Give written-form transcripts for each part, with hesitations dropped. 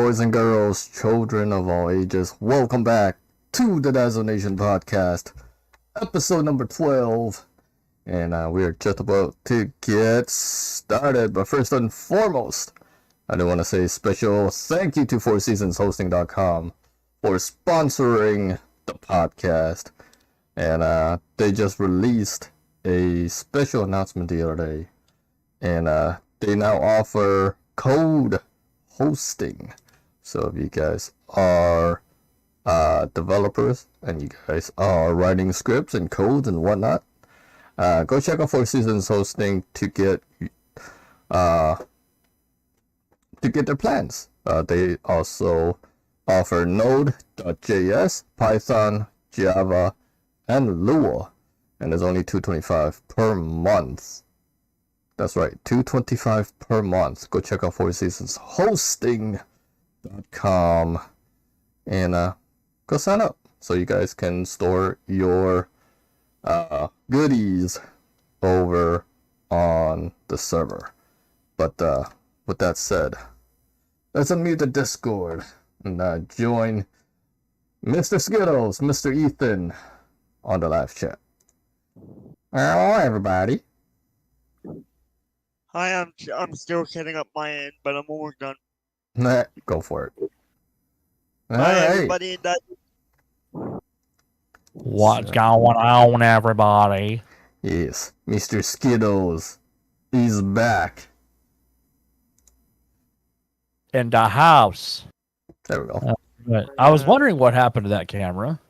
boys and girls, children of all ages, welcome back to the Dazzo Nation Podcast, episode number 12. And we're just about to get started. But first and foremost, I do want to say a special thank you to fourseasonshosting.com for sponsoring the podcast. And they just released a special announcement the other day. And they now offer code hosting. So if you guys are developers and you guys are writing scripts and codes and whatnot, go check out Four Seasons Hosting to get their plans. They also offer Node.js, Python, Java, and Lua, and there's only $225 per month. That's right, $225 per month. Go check out fourseasonshosting.com and go sign up so you guys can store your goodies over on the server. But with that said, let's unmute the Discord and join Mr. Skittles, Mr. Ethan on the live chat. Hello, everybody. Hi, I'm still setting up my end, but I'm almost done. Nah, go for it. Hi, everybody. What's going on, everybody? Yes, Mr. Skittles is back. In the house. There we go. I was wondering what happened to that camera.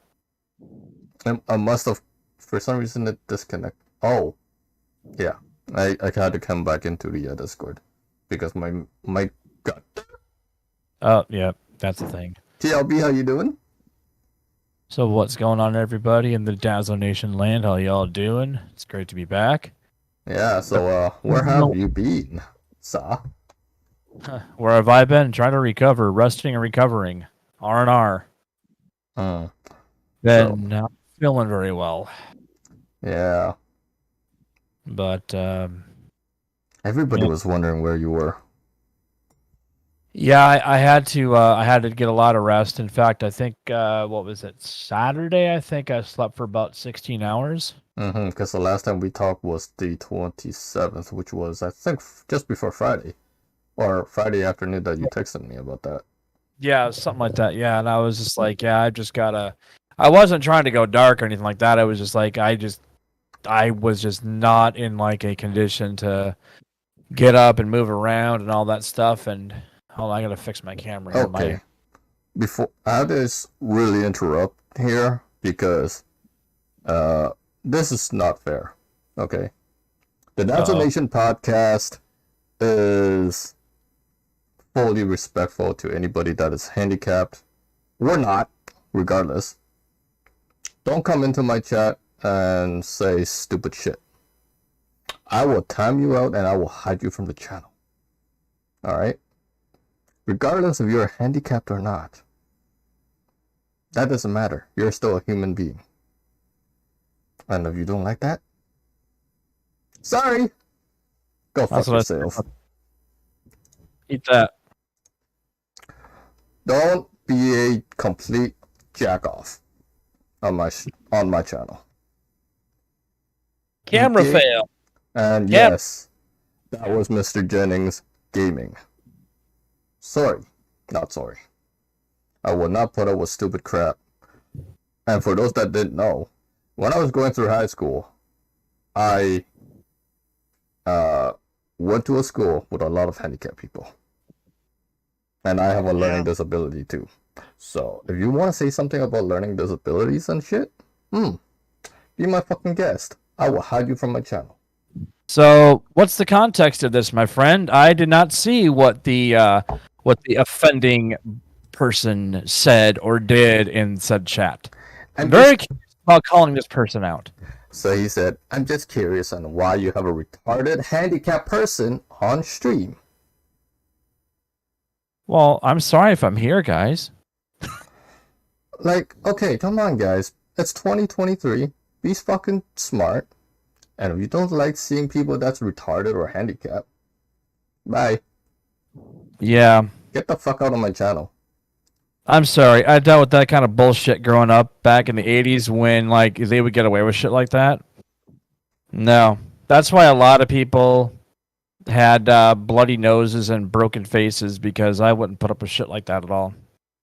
I must have, for some reason, it disconnected. Oh, yeah. I had to come back into the Discord because my mic got. Oh, yeah, that's the thing. TLB, how you doing? So what's going on, everybody, in the Dazzo Nation land? How y'all doing? It's great to be back. Yeah, so where have you been, Sa? Where have I been? Trying to recover, resting and recovering. R&R. Been not feeling very well. Yeah. But everybody was wondering where you were. Yeah, I had to get a lot of rest. In fact, I think what was it, Saturday? I think I slept for about 16 hours. Because the last time we talked was the 27th, which was, I think, just before Friday. Or Friday afternoon that you texted me about that. Yeah, something like that. Yeah, and I was just like, yeah, I wasn't trying to go dark or anything like that. I was just like, I was just not in like a condition to get up and move around and all that stuff. And I gotta fix my camera. Okay. Before I just really interrupt here because this is not fair. Okay. The Dazzo Nation Podcast is fully respectful to anybody that is handicapped. We're not, regardless. Don't come into my chat and say stupid shit. I will time you out and I will hide you from the channel. Alright? Regardless if you're handicapped or not. That doesn't matter. You're still a human being. And if you don't like that, sorry. Go fuck yourself. Eat that. Don't be a complete jack-off on my channel. Camera fail. And yes, that was Mr. Jennings Gaming. Sorry. Not sorry. I will not put up with stupid crap. And for those that didn't know, when I was going through high school, I went to a school with a lot of handicapped people. And I have a learning disability too. So, if you want to say something about learning disabilities and shit, be my fucking guest. I will hide you from my channel. So, what's the context of this, my friend? I did not see what the offending person said or did in said chat. I'm very curious about calling this person out. So he said, I'm just curious on why you have a retarded handicapped person on stream. Well, I'm sorry if I'm here, guys. Like, okay, come on, guys. It's 2023. Be fucking smart. And if you don't like seeing people that's retarded or handicapped, bye. Yeah, Get the fuck out of my channel. I'm sorry. I dealt with that kind of bullshit growing up back in the 80s when like they would get away with shit like that. No. That's why a lot of people had bloody noses and broken faces because I wouldn't put up with shit like that at all.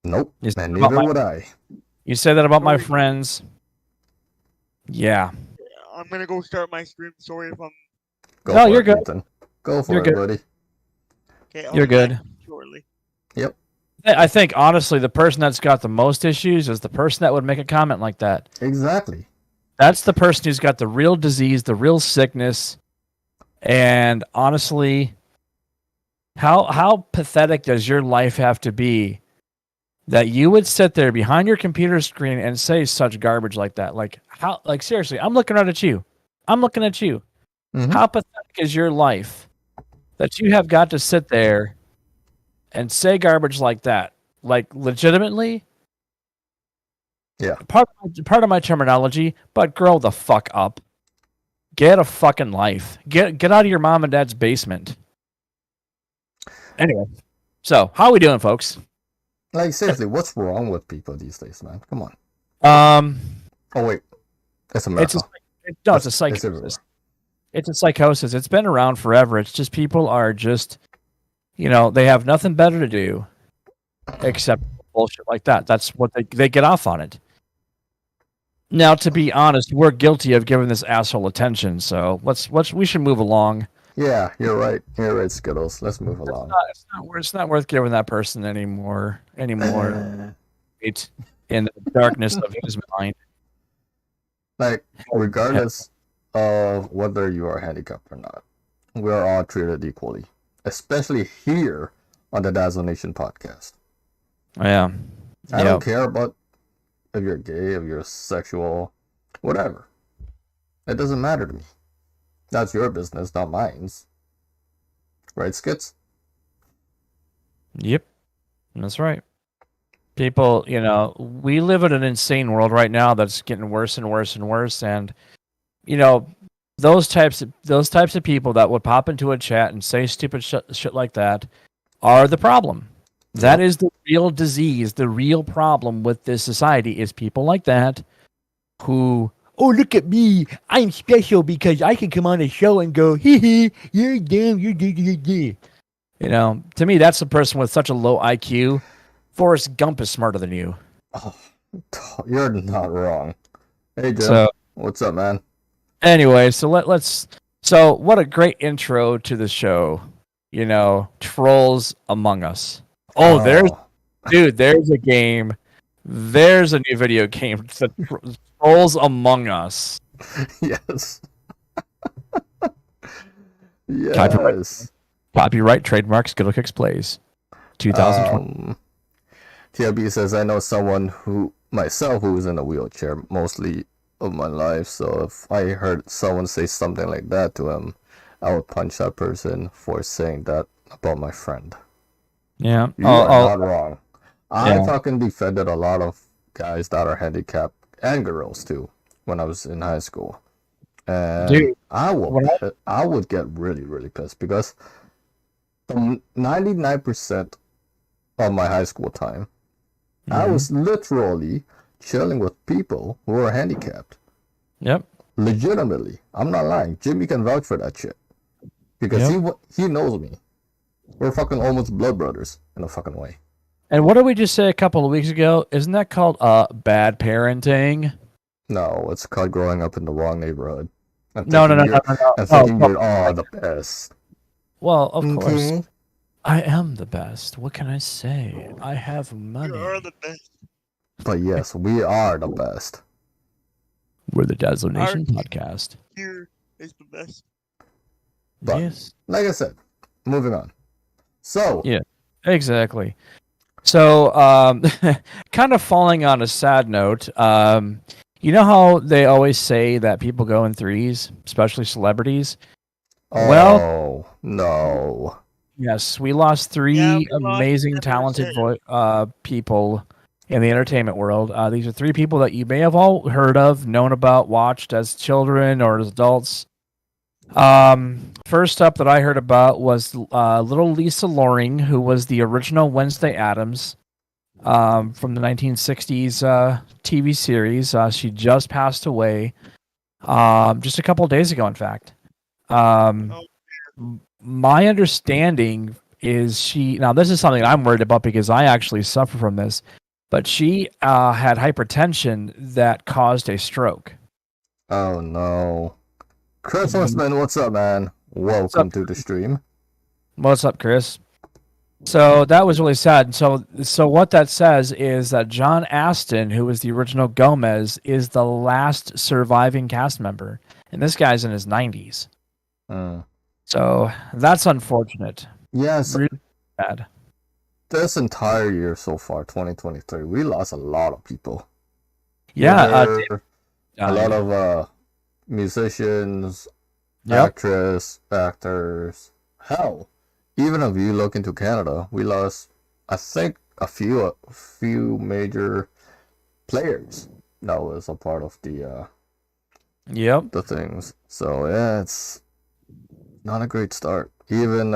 Nope. And neither would I. You say that about my friends. Yeah. I'm gonna go start my stream. Sorry if I'm. No, you're good. Ethan. Go for You're it, good. buddy. Okay, You're good. Shortly. Yep. I think honestly, the person that's got the most issues is the person that would make a comment like that. Exactly. That's the person who's got the real disease, the real sickness, and honestly, how pathetic does your life have to be that you would sit there behind your computer screen and say such garbage like that? Like how? Like seriously, I'm looking right at you. I'm looking at you. Mhm. How pathetic is your life that you have got to sit there and say garbage like that? Like legitimately? Yeah. Part of my terminology, but grow the fuck up. Get a fucking life. Get out of your mom and dad's basement. Anyway, so how are we doing, folks? Like seriously, what's wrong with people these days, man? Come on. Oh wait, it's America. It's a psychosis. It's a psychosis. It's been around forever. It's just people are just, they have nothing better to do except bullshit like that. That's what they get off on it. Now, to be honest, we're guilty of giving this asshole attention. So we should move along. Yeah, you're right. You're right, Skittles. Let's move along. It's not worth giving that person anymore. It's in the darkness of his mind. Like, regardless of whether you are handicapped or not, we are all treated equally, especially here on the Dazzo Nation Podcast. Yeah. I don't care about if you're gay, if you're sexual, whatever. It doesn't matter to me. That's your business, not mine. Right, Skits? Yep. That's right. People, we live in an insane world right now that's getting worse and worse and worse. And, those types of people that would pop into a chat and say stupid shit like that are the problem. That is the real disease, the real problem with this society is people like that who, oh, look at me, I'm special because I can come on a show and go, hee hee, you're dumb, you're dumb. To me, that's a person with such a low IQ. Forrest Gump is smarter than you. Oh, you're not wrong. Hey, Jim. So, what's up, man? Anyway, so let's. So, what a great intro to the show. Trolls Among Us. Oh, there's a game. There's a new video game. Trolls Among Us. Yes. Yes. Copyright, trademark, Skittlecakes Plays. 2020. TLB says, I know someone who was in a wheelchair mostly of my life, so if I heard someone say something like that to him, I would punch that person for saying that about my friend. Yeah. You are not wrong. I fucking defended a lot of guys that are handicapped, and girls too, when I was in high school. And dude, I would get really, really pissed because 99% of my high school time, I was literally chilling with people who are handicapped. Yep. Legitimately. I'm not lying. Jimmy can vouch for that shit. Because he knows me. We're fucking almost blood brothers in a fucking way. And what did we just say a couple of weeks ago? Isn't that called bad parenting? No, it's called growing up in the wrong neighborhood. No. And thinking you're all the best. Well, of course. I am the best. What can I say? I have money. You are the best. But yes, we are the best. We're the Dazzo Nation Podcast. Here is the best. But, yes. Like I said, moving on. So. Yeah, exactly. So, kind of falling on a sad note, you know how they always say that people go in threes, especially celebrities? Oh, well, no. Yes, we lost three amazing, talented people in the entertainment world. These are three people that you may have all heard of, known about, watched as children or as adults. First up that I heard about was little Lisa Loring, who was the original Wednesday Addams from the 1960s TV series. She just passed away just a couple of days ago, in fact. My understanding is now this is something I'm worried about because I actually suffer from this, but she had hypertension that caused a stroke. Oh no. Chris Horseman, what's up, man? Welcome to the stream. What's up, Chris? So that was really sad. So what that says is that John Astin, who was the original Gomez, is the last surviving cast member, and this guy's in his 90s. So that's unfortunate. Yes. Really bad. This entire year so far, 2023, we lost a lot of people. Yeah. A lot of musicians, actors. Hell, even if you look into Canada, we lost, I think, a few major players that was a part of the things. So yeah, it's not a great start. Even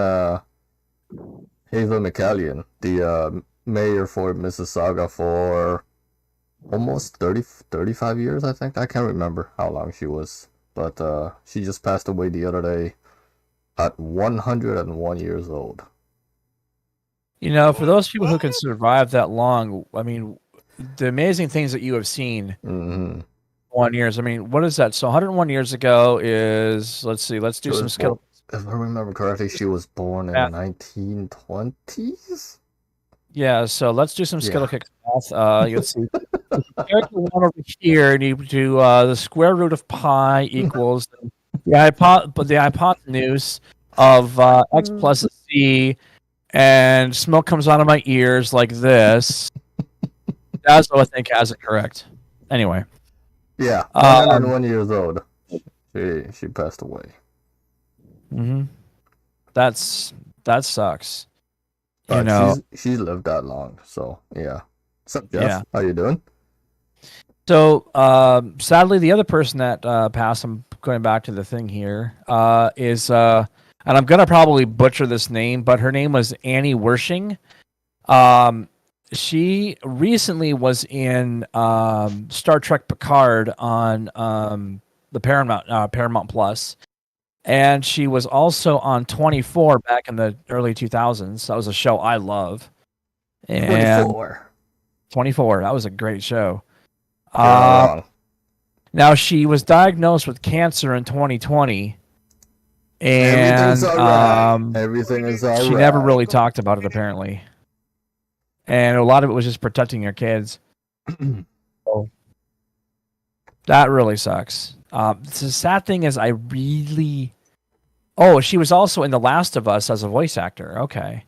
Hazel McCallion, the mayor for Mississauga for almost 35 years, I think. I can't remember how long she was, but she just passed away the other day at 101 years old. You know, for those people who can survive that long, I mean, the amazing things that you have seen. 1 years. I mean, what is that? So 101 years ago is, let's see, let's do some skill. If I remember correctly, she was born in 1920s. Yeah, so let's do some skill kicks math. You'll see. Character one over here, and you do the square root of pi equals the hypotenuse of x plus c, and smoke comes out of my ears like this. Dazzo, I think, has it correct. Anyway. Yeah, 101 years old. She passed away. That sucks. But you know, she's lived that long, so yeah. What's up, Jeff? Yeah. How you doing? So, sadly, the other person that passed, I'm going back to the thing here, is, and I'm going to probably butcher this name, but her name was Annie Wershing. She recently was in Star Trek Picard on the Paramount Plus. And she was also on 24 back in the early 2000s. That was a show I love. And 24. That was a great show. Now, she was diagnosed with cancer in 2020. And everything is all right. She never really talked about it, apparently. And a lot of it was just protecting her kids. So, that really sucks. The sad thing is, she was also in The Last of Us as a voice actor. Okay.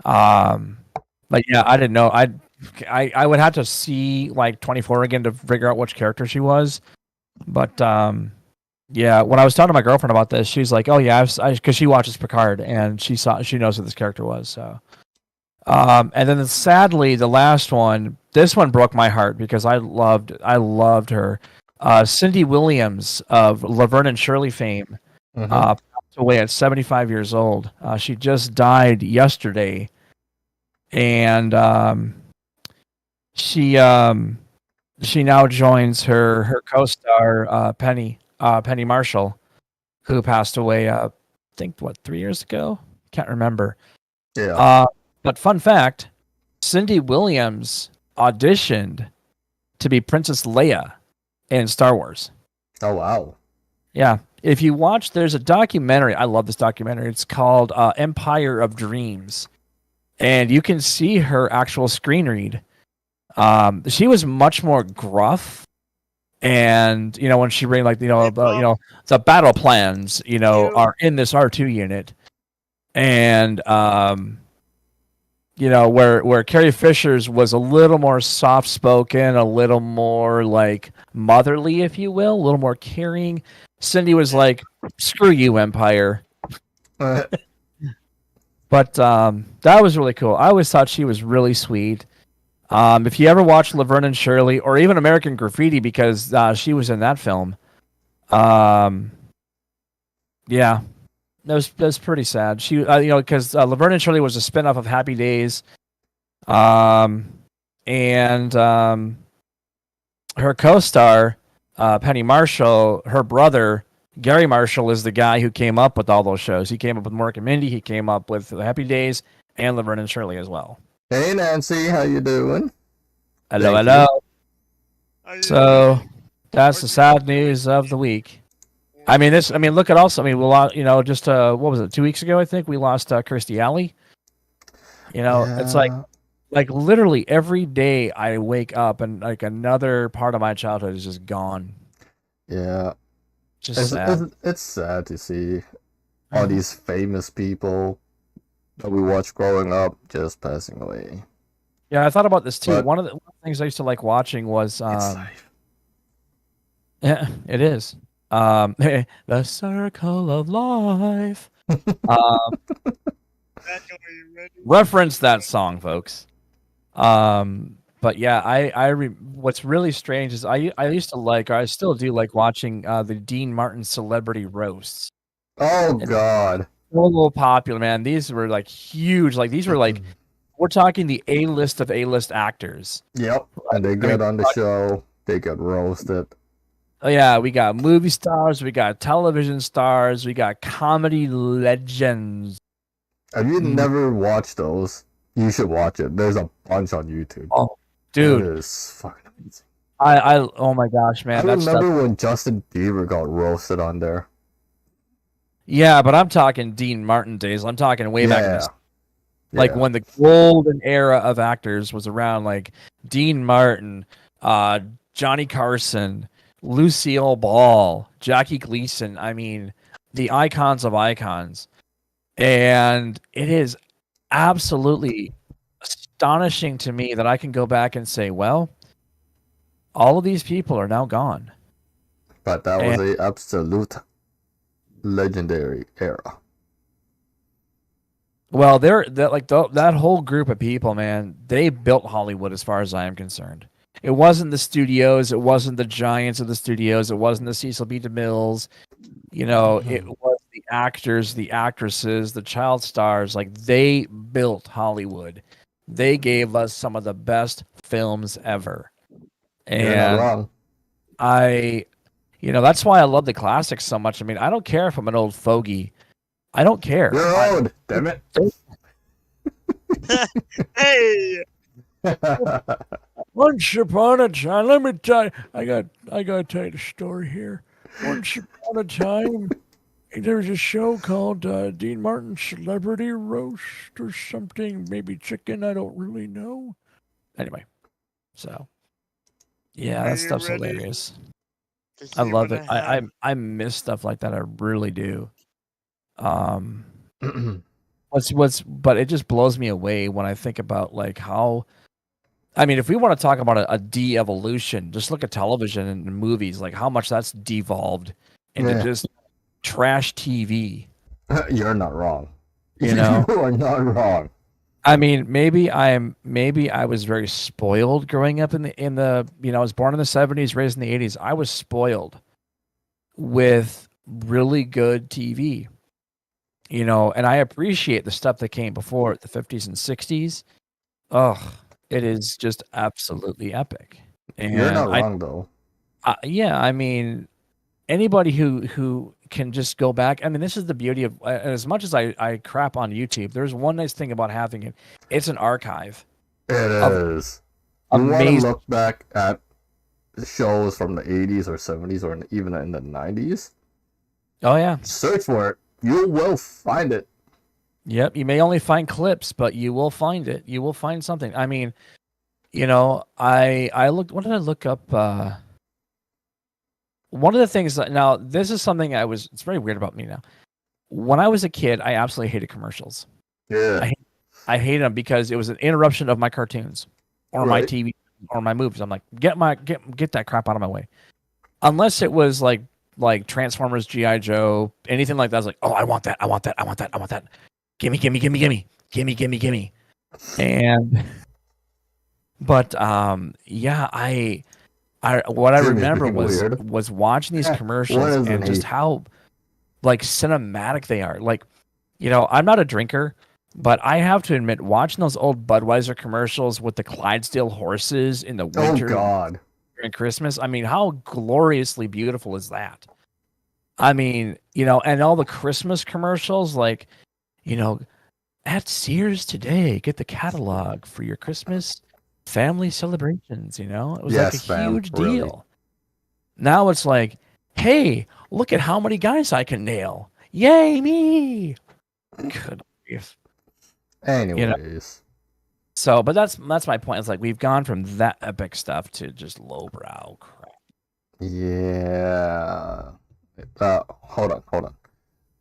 But yeah, I didn't know. I would have to see like 24 again to figure out which character she was. But yeah, when I was talking to my girlfriend about this, she's like, "Oh yeah," because she watches Picard and she knows who this character was. So, and then sadly, the last one, this one broke my heart because I loved her. Cindy Williams of Laverne and Shirley fame passed away at 75 years old. She just died yesterday, and she now joins her co-star Penny Marshall, who passed away I think 3 years ago. Can't remember. Yeah. But fun fact, Cindy Williams auditioned to be Princess Leia in Star Wars. Oh, wow. Yeah. If you watch, there's a documentary. I love this documentary. It's called Empire of Dreams. And you can see her actual screen read. She was much more gruff. And, when she read, like, the battle plans, are in this R2 unit. And, where Carrie Fisher's was a little more soft-spoken, a little more, like, motherly, if you will, a little more caring. Cindy was like, screw you, Empire. But that was really cool. I always thought she was really sweet. If you ever watch Laverne and Shirley, or even American Graffiti, because she was in that film, Yeah, that was pretty sad. She, because Laverne and Shirley was a spinoff of Happy Days, and her co-star Penny Marshall, her brother Gary Marshall, is the guy who came up with all those shows. He came up with Mork and Mindy. He came up with Happy Days and Laverne and Shirley as well. Hey Nancy, how you doing? Hello, Thank hello. So you. that's the sad news of the week. I mean, look at also. I mean, we lost. Just what was it? 2 weeks ago, I think we lost Kirstie Alley. It's like literally every day I wake up and like another part of my childhood is just gone. Yeah. Just sad. It's sad to see all these famous people that we watched growing up just passing away. Yeah, I thought about this too. But- One of the things I used to like watching was It's life. yeah, it is. The Circle of Life. Reference that song, folks. But yeah, what's really strange is I used to like, or I still do like watching the Dean Martin celebrity roasts. Oh God. So popular, man. These were like huge. Like these were like, we're talking the A-list of A-list actors. Yep. And they get on the show, they get roasted. Oh yeah, we got movie stars, we got television stars, we got comedy legends. Have you never watched those? You should watch it. There's a bunch on YouTube. Oh, dude, it is fucking amazing. oh my gosh, man. I remember when Justin Bieber got roasted on there. Yeah, but I'm talking Dean Martin days. I'm talking way back in the, like Yeah. when the golden era of actors was around, like Dean Martin, Johnny Carson, Lucille Ball, Jackie Gleason. I mean, the icons of icons. And it is absolutely astonishing to me that I can go back and say, well, all of these people are now gone. But that was a absolute legendary era. Well, that whole group of people, man, they built Hollywood as far as I am concerned. It wasn't the studios, it wasn't the giants of the studios, it wasn't the Cecil B. DeMilles. It was the actors, the actresses, the child stars. Like, they built Hollywood. They gave us some of the best films ever. You're not And wrong. that's why I love the classics so much. I mean, I don't care if I'm an old fogey. I don't care. You're old, damn it. Hey, Once upon a time, let me tell you, I gotta tell you the story here. Once upon a time, there was a show called Dean Martin Celebrity Roast or something, maybe chicken. I don't really know. Anyway, so yeah, Are that you stuff's ready hilarious. to I see love what it. I have? I miss stuff like that. I really do. But it just blows me away when I think about like how. I mean, if we want to talk about a de-evolution, just look at television and movies, like how much that's devolved into just trash TV. You're not wrong. You know? You are not wrong. I mean, maybe I was very spoiled growing up in the I was born in the 70s, raised in the 80s. I was spoiled with really good TV. And I appreciate the stuff that came before the 50s and 60s. Oh, it is just absolutely epic. And You're not wrong, though. yeah, I mean, anybody who can just go back. I mean, this is the beauty of, as much as I crap on YouTube, there's one nice thing about having it. It's an archive. It is. You want to Amazing. look back at shows from the 80s or 70s or even in the 90s? Oh, yeah. Search for it. You will find it. Yep, you may only find clips, but you will find it. You will find something. I mean, I looked. What did I look up? One of the things that, now this is something it's very weird about me now. When I was a kid, I absolutely hated commercials. Yeah. I hated them because it was an interruption of my cartoons or my Right. TV or my movies. I'm like, get that crap out of my way. Unless it was like Transformers, G.I. Joe, anything like that. I was like, oh, I want that. I want that. I want that. I want that. Gimme. And, but, yeah, what I remember being weird. was watching these commercials What is and it? just how like cinematic they are. Like, I'm not a drinker, but I have to admit, watching those old Budweiser commercials with the Clydesdale horses in the winter God. and Christmas, I mean, how gloriously beautiful is that? I mean, and all the Christmas commercials, like, at Sears today, get the catalog for your Christmas family celebrations. It was like a huge deal. Now it's like, hey, look at how many guys I can nail. Yay, me. Good grief. Anyways. So, but that's my point. It's like we've gone from that epic stuff to just lowbrow crap. Yeah. Hold on.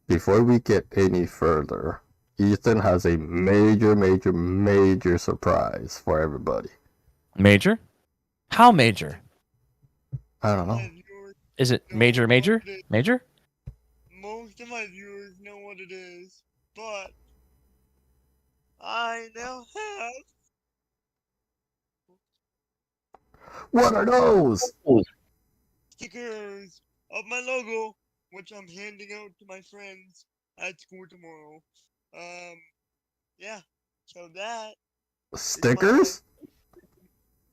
Before we get any further, Ethan has a major surprise for everybody. Major? How major? I don't know. Is it major? Major? Most of my viewers know what it is, but I now have... What are those? stickers of my logo, which I'm handing out to my friends at school tomorrow. Yeah. So that... Stickers?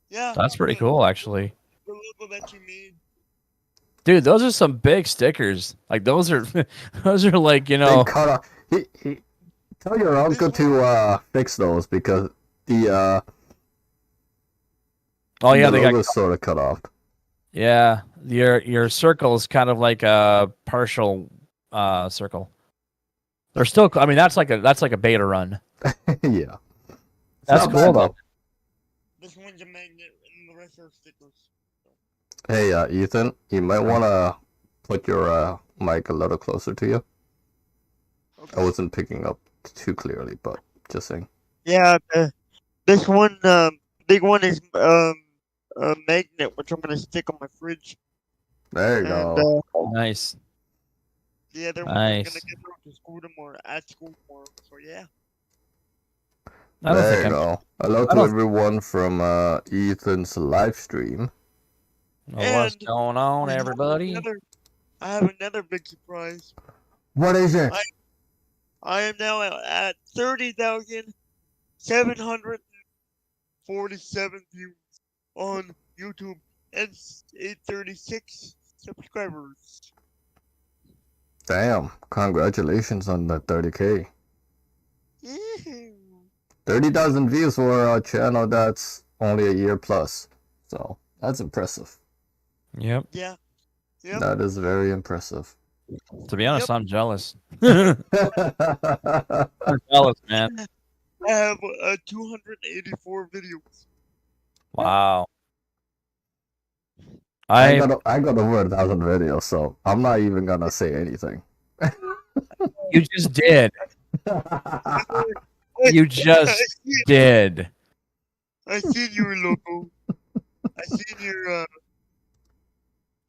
Yeah. That's pretty cool, actually. The logo that you made. Dude, those are some big stickers. Like those are like, They cut off. Tell your uncle to fix those because the they logo's sort of cut off. Yeah, your circle is kind of like a partial circle. They're still. I mean, that's like a beta run. Yeah, That's cool though. This one's a magnet, and the rest are stickers. Hey, Ethan, you might want to put your mic a little closer to you. Okay. I wasn't picking up too clearly, but just saying. Yeah, this one, big one is a magnet, which I'm gonna stick on my fridge. There you go. Nice. Yeah, they're Nice. gonna get out to school tomorrow, at school tomorrow. So yeah. There you go. Hello to everyone from Ethan's live stream. What's going on, everybody? I have another big surprise. What is it? I am now at 30,747 views on YouTube and 836 subscribers. Damn! Congratulations on the 30K. Yee-hoo. 30,000 views for a channel that's only a year plus. So that's impressive. Yep. Yeah. Yep. That is very impressive. To be honest, Yep. I'm jealous. I'm jealous, man. I have 284 videos. Wow. I got over 1,000 videos, so I'm not even gonna say anything. You just did. You just did. I seen your logo.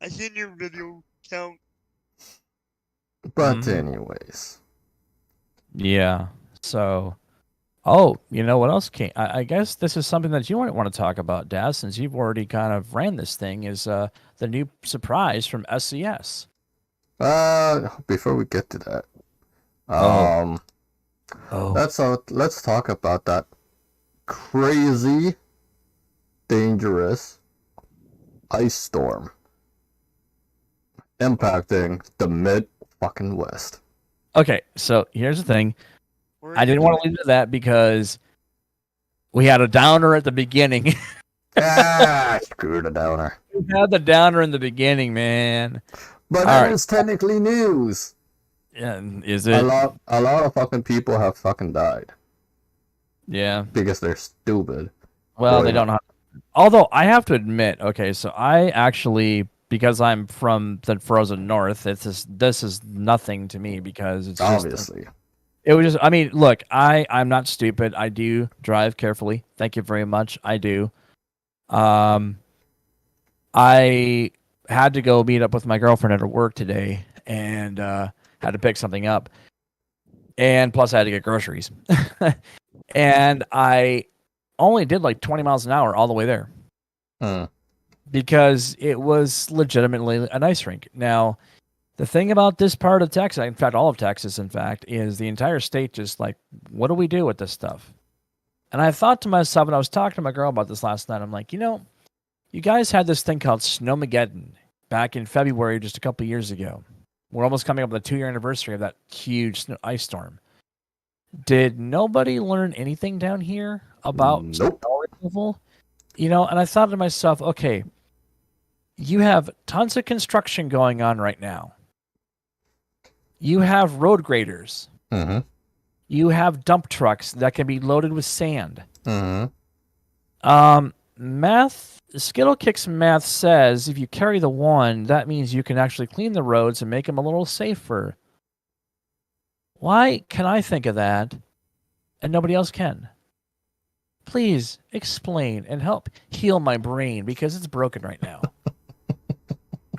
I seen your video count. But anyways. Yeah. So, you know what else came? I guess this is something that you might want to talk about, Daz, since you've already kind of ran this thing, is the new surprise from SCS. Before we get to that, let's talk about that crazy, dangerous ice storm impacting the mid-fucking West. Okay, so here's the thing. I didn't want to leave it to that because we had a downer at the beginning. Screw the downer. We had the downer in the beginning, man. But that is technically news. Yeah, is it? A lot of fucking people have fucking died. Yeah. Because they're stupid. Well, they don't know. Although I have to admit, okay, so I actually, because I'm from the frozen north, this is nothing to me because it's obviously. It was just, I mean, look, I'm not stupid. I do drive carefully. Thank you very much. I do. I had to go meet up with my girlfriend at her work today and had to pick something up. And plus I had to get groceries. And I only did like 20 miles an hour all the way there. Because it was legitimately an ice rink. Now, The thing about this part of Texas, in fact, all of Texas, in fact, is the entire state just like, what do we do with this stuff? And I thought to myself, and I was talking to my girl about this last night, I'm like, you guys had this thing called Snowmageddon back in February just a couple of years ago. We're almost coming up with the 2-year anniversary of that huge ice storm. Did nobody learn anything down here about snow removal? And I thought to myself, okay, you have tons of construction going on right now. You have road graders. Mm-hmm. You have dump trucks that can be loaded with sand. Mm-hmm. Skittlekick's math says if you carry the one, that means you can actually clean the roads and make them a little safer. Why can I think of that and nobody else can? Please explain and help heal my brain because it's broken right now.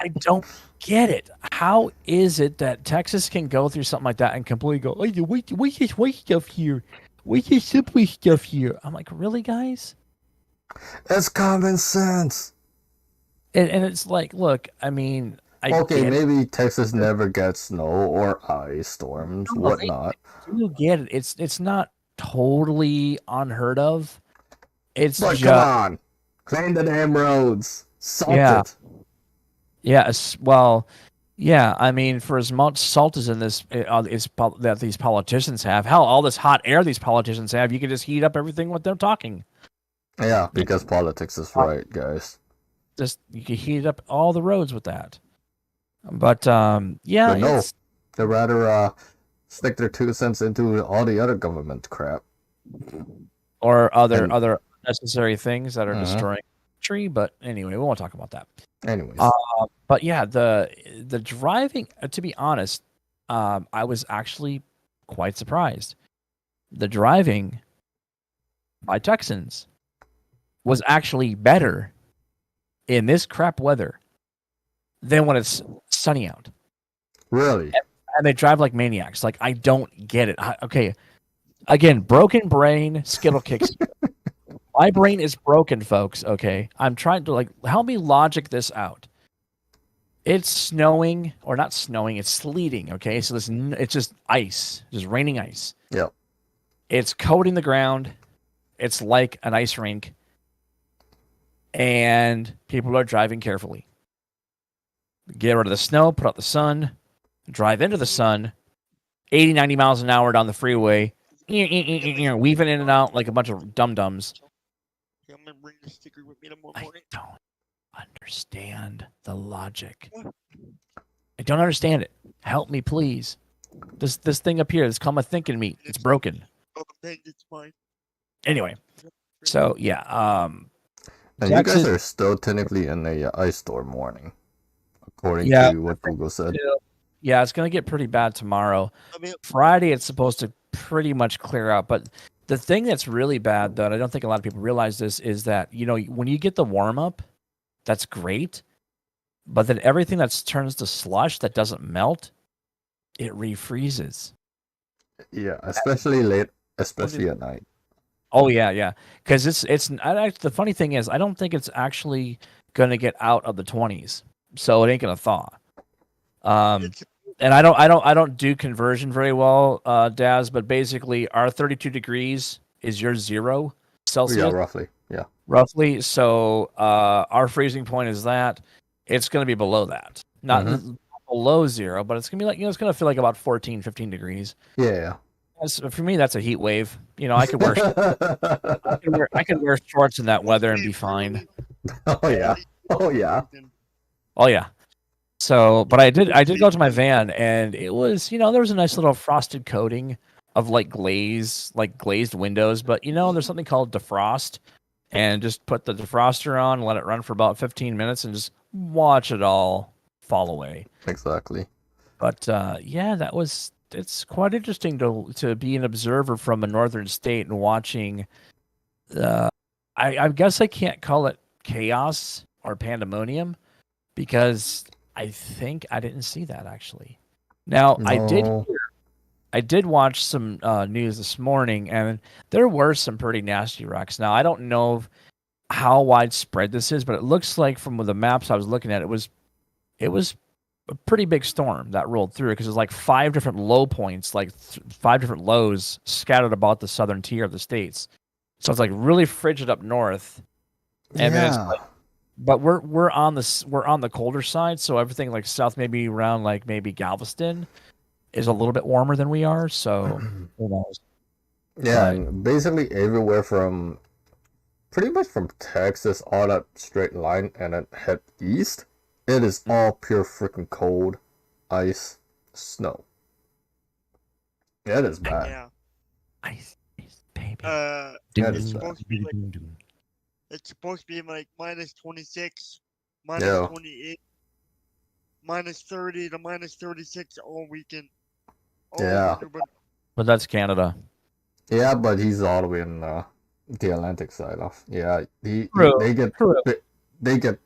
I don't get it. How is it that Texas can go through something like that and completely go, oh, we just waste stuff here. We just simply stuff here. I'm like, really, guys? It's common sense. And it's like, look, I mean, maybe Texas never gets snow or ice storms, whatnot. You get it. It's not totally unheard of. But come on, clean the damn roads, salt it. Yeah, well, yeah. I mean, for as much salt as in this that these politicians have, hell, all this hot air these politicians have, you can just heat up everything what they're talking. Yeah, because politics is right, guys. Just you can heat up all the roads with that. But yeah, but no, they'd rather stick their 2 cents into all the other government crap, or other necessary things that are destroying the tree. But anyway, we won't talk about that. Anyways, but yeah, the driving. To be honest, I was actually quite surprised. The driving by Texans was actually better in this crap weather than when it's sunny out. Really? And they drive like maniacs. Like, I don't get it. Okay, again, broken brain, Skittle kicks. My brain is broken, folks, okay? I'm trying to, help me logic this out. It's snowing, or not snowing, it's sleeting, okay? So it's just ice, just raining ice. Yep. It's coating the ground. It's like an ice rink. And people are driving carefully. Get rid of the snow, put out the sun, drive into the sun, 80, 90 miles an hour down the freeway, weaving in and out like a bunch of dum-dums. I'm gonna bring the sticker with me tomorrow I morning. don't understand the logic. I don't understand it. Help me, please. This thing up here, this called my thinking meat. It's broken. It's fine. Anyway, so yeah, and you guys are still technically in a ice storm warning, according to what Google said. Yeah, it's gonna get pretty bad tomorrow. Friday, it's supposed to pretty much clear out, but the thing that's really bad, though, and I don't think a lot of people realize this, is that, when you get the warm-up, that's great, but then everything that turns to slush that doesn't melt, it refreezes. Yeah, especially at night. Oh, yeah. Because the funny thing is, I don't think it's actually going to get out of the 20s, so it ain't going to thaw. And I don't do conversion very well, Daz, but basically our 32 degrees is your 0 Celsius. Yeah, roughly. Yeah. Roughly. So our freezing point is that it's going to be below that. Not below 0, but it's going to be like, it's going to feel like about 14, 15 degrees. Yeah. For me, that's a heat wave. I could wear I could wear shorts in that weather and be fine. Oh yeah. Oh yeah. So, but I did go to my van, and it was, there was a nice little frosted coating of glazed windows, but there's something called defrost, and just put the defroster on, let it run for about 15 minutes, and just watch it all fall away. Exactly. But yeah, it's quite interesting to be an observer from a northern state and watching. I guess I can't call it chaos or pandemonium, because I think I didn't see that actually. Now No. I did watch some news this morning, and there were some pretty nasty wrecks. Now I don't know how widespread this is, but it looks like from the maps I was looking at, it was a pretty big storm that rolled through because there's like 5 different low points, like 5 different lows scattered about the southern tier of the states. So it's like really frigid up north, and then it's like, but we're on the colder side, so everything like south, maybe around like maybe Galveston, is a little bit warmer than we are. So who knows? Yeah, and basically everywhere from pretty much from Texas all that straight line and then head east, it is all pure freaking cold, ice, snow. Yeah, it is bad. Yeah. Ice, baby. It's supposed to be like minus 26, minus 28, minus 30 to minus 36 all weekend. Yeah. But that's Canada. Yeah, but he's all the way in the Atlantic side of. Yeah, they get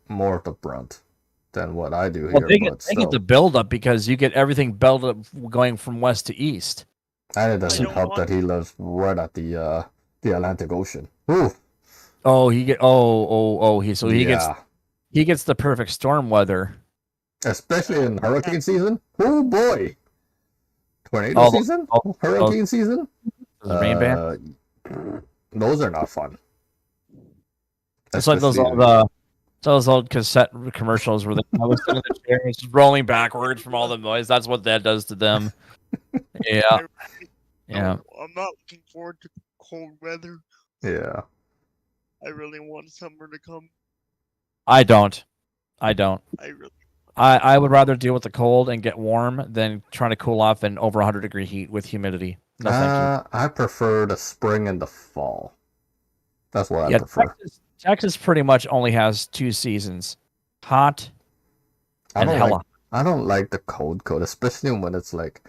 more of the brunt than what I do here. They get the build up because you get everything built up going from west to east. And it doesn't help that he lives right at the Atlantic Ocean. Ooh. Oh, he gets the perfect storm weather, especially in hurricane season. Oh boy, tornado season, hurricane season. Rain band. Those are not fun. It's like those old cassette commercials where I was sitting in the chair, it's just rolling backwards from all the noise. That's what that does to them. Yeah. Yeah. I'm not looking forward to cold weather. Yeah. I really want summer to come. I don't. I would rather deal with the cold and get warm than trying to cool off in over 100-degree heat with humidity. No, thank you. I prefer the spring and the fall. That's what I prefer. Texas pretty much only has 2 seasons: hot and hella. I don't like the cold, especially when it's like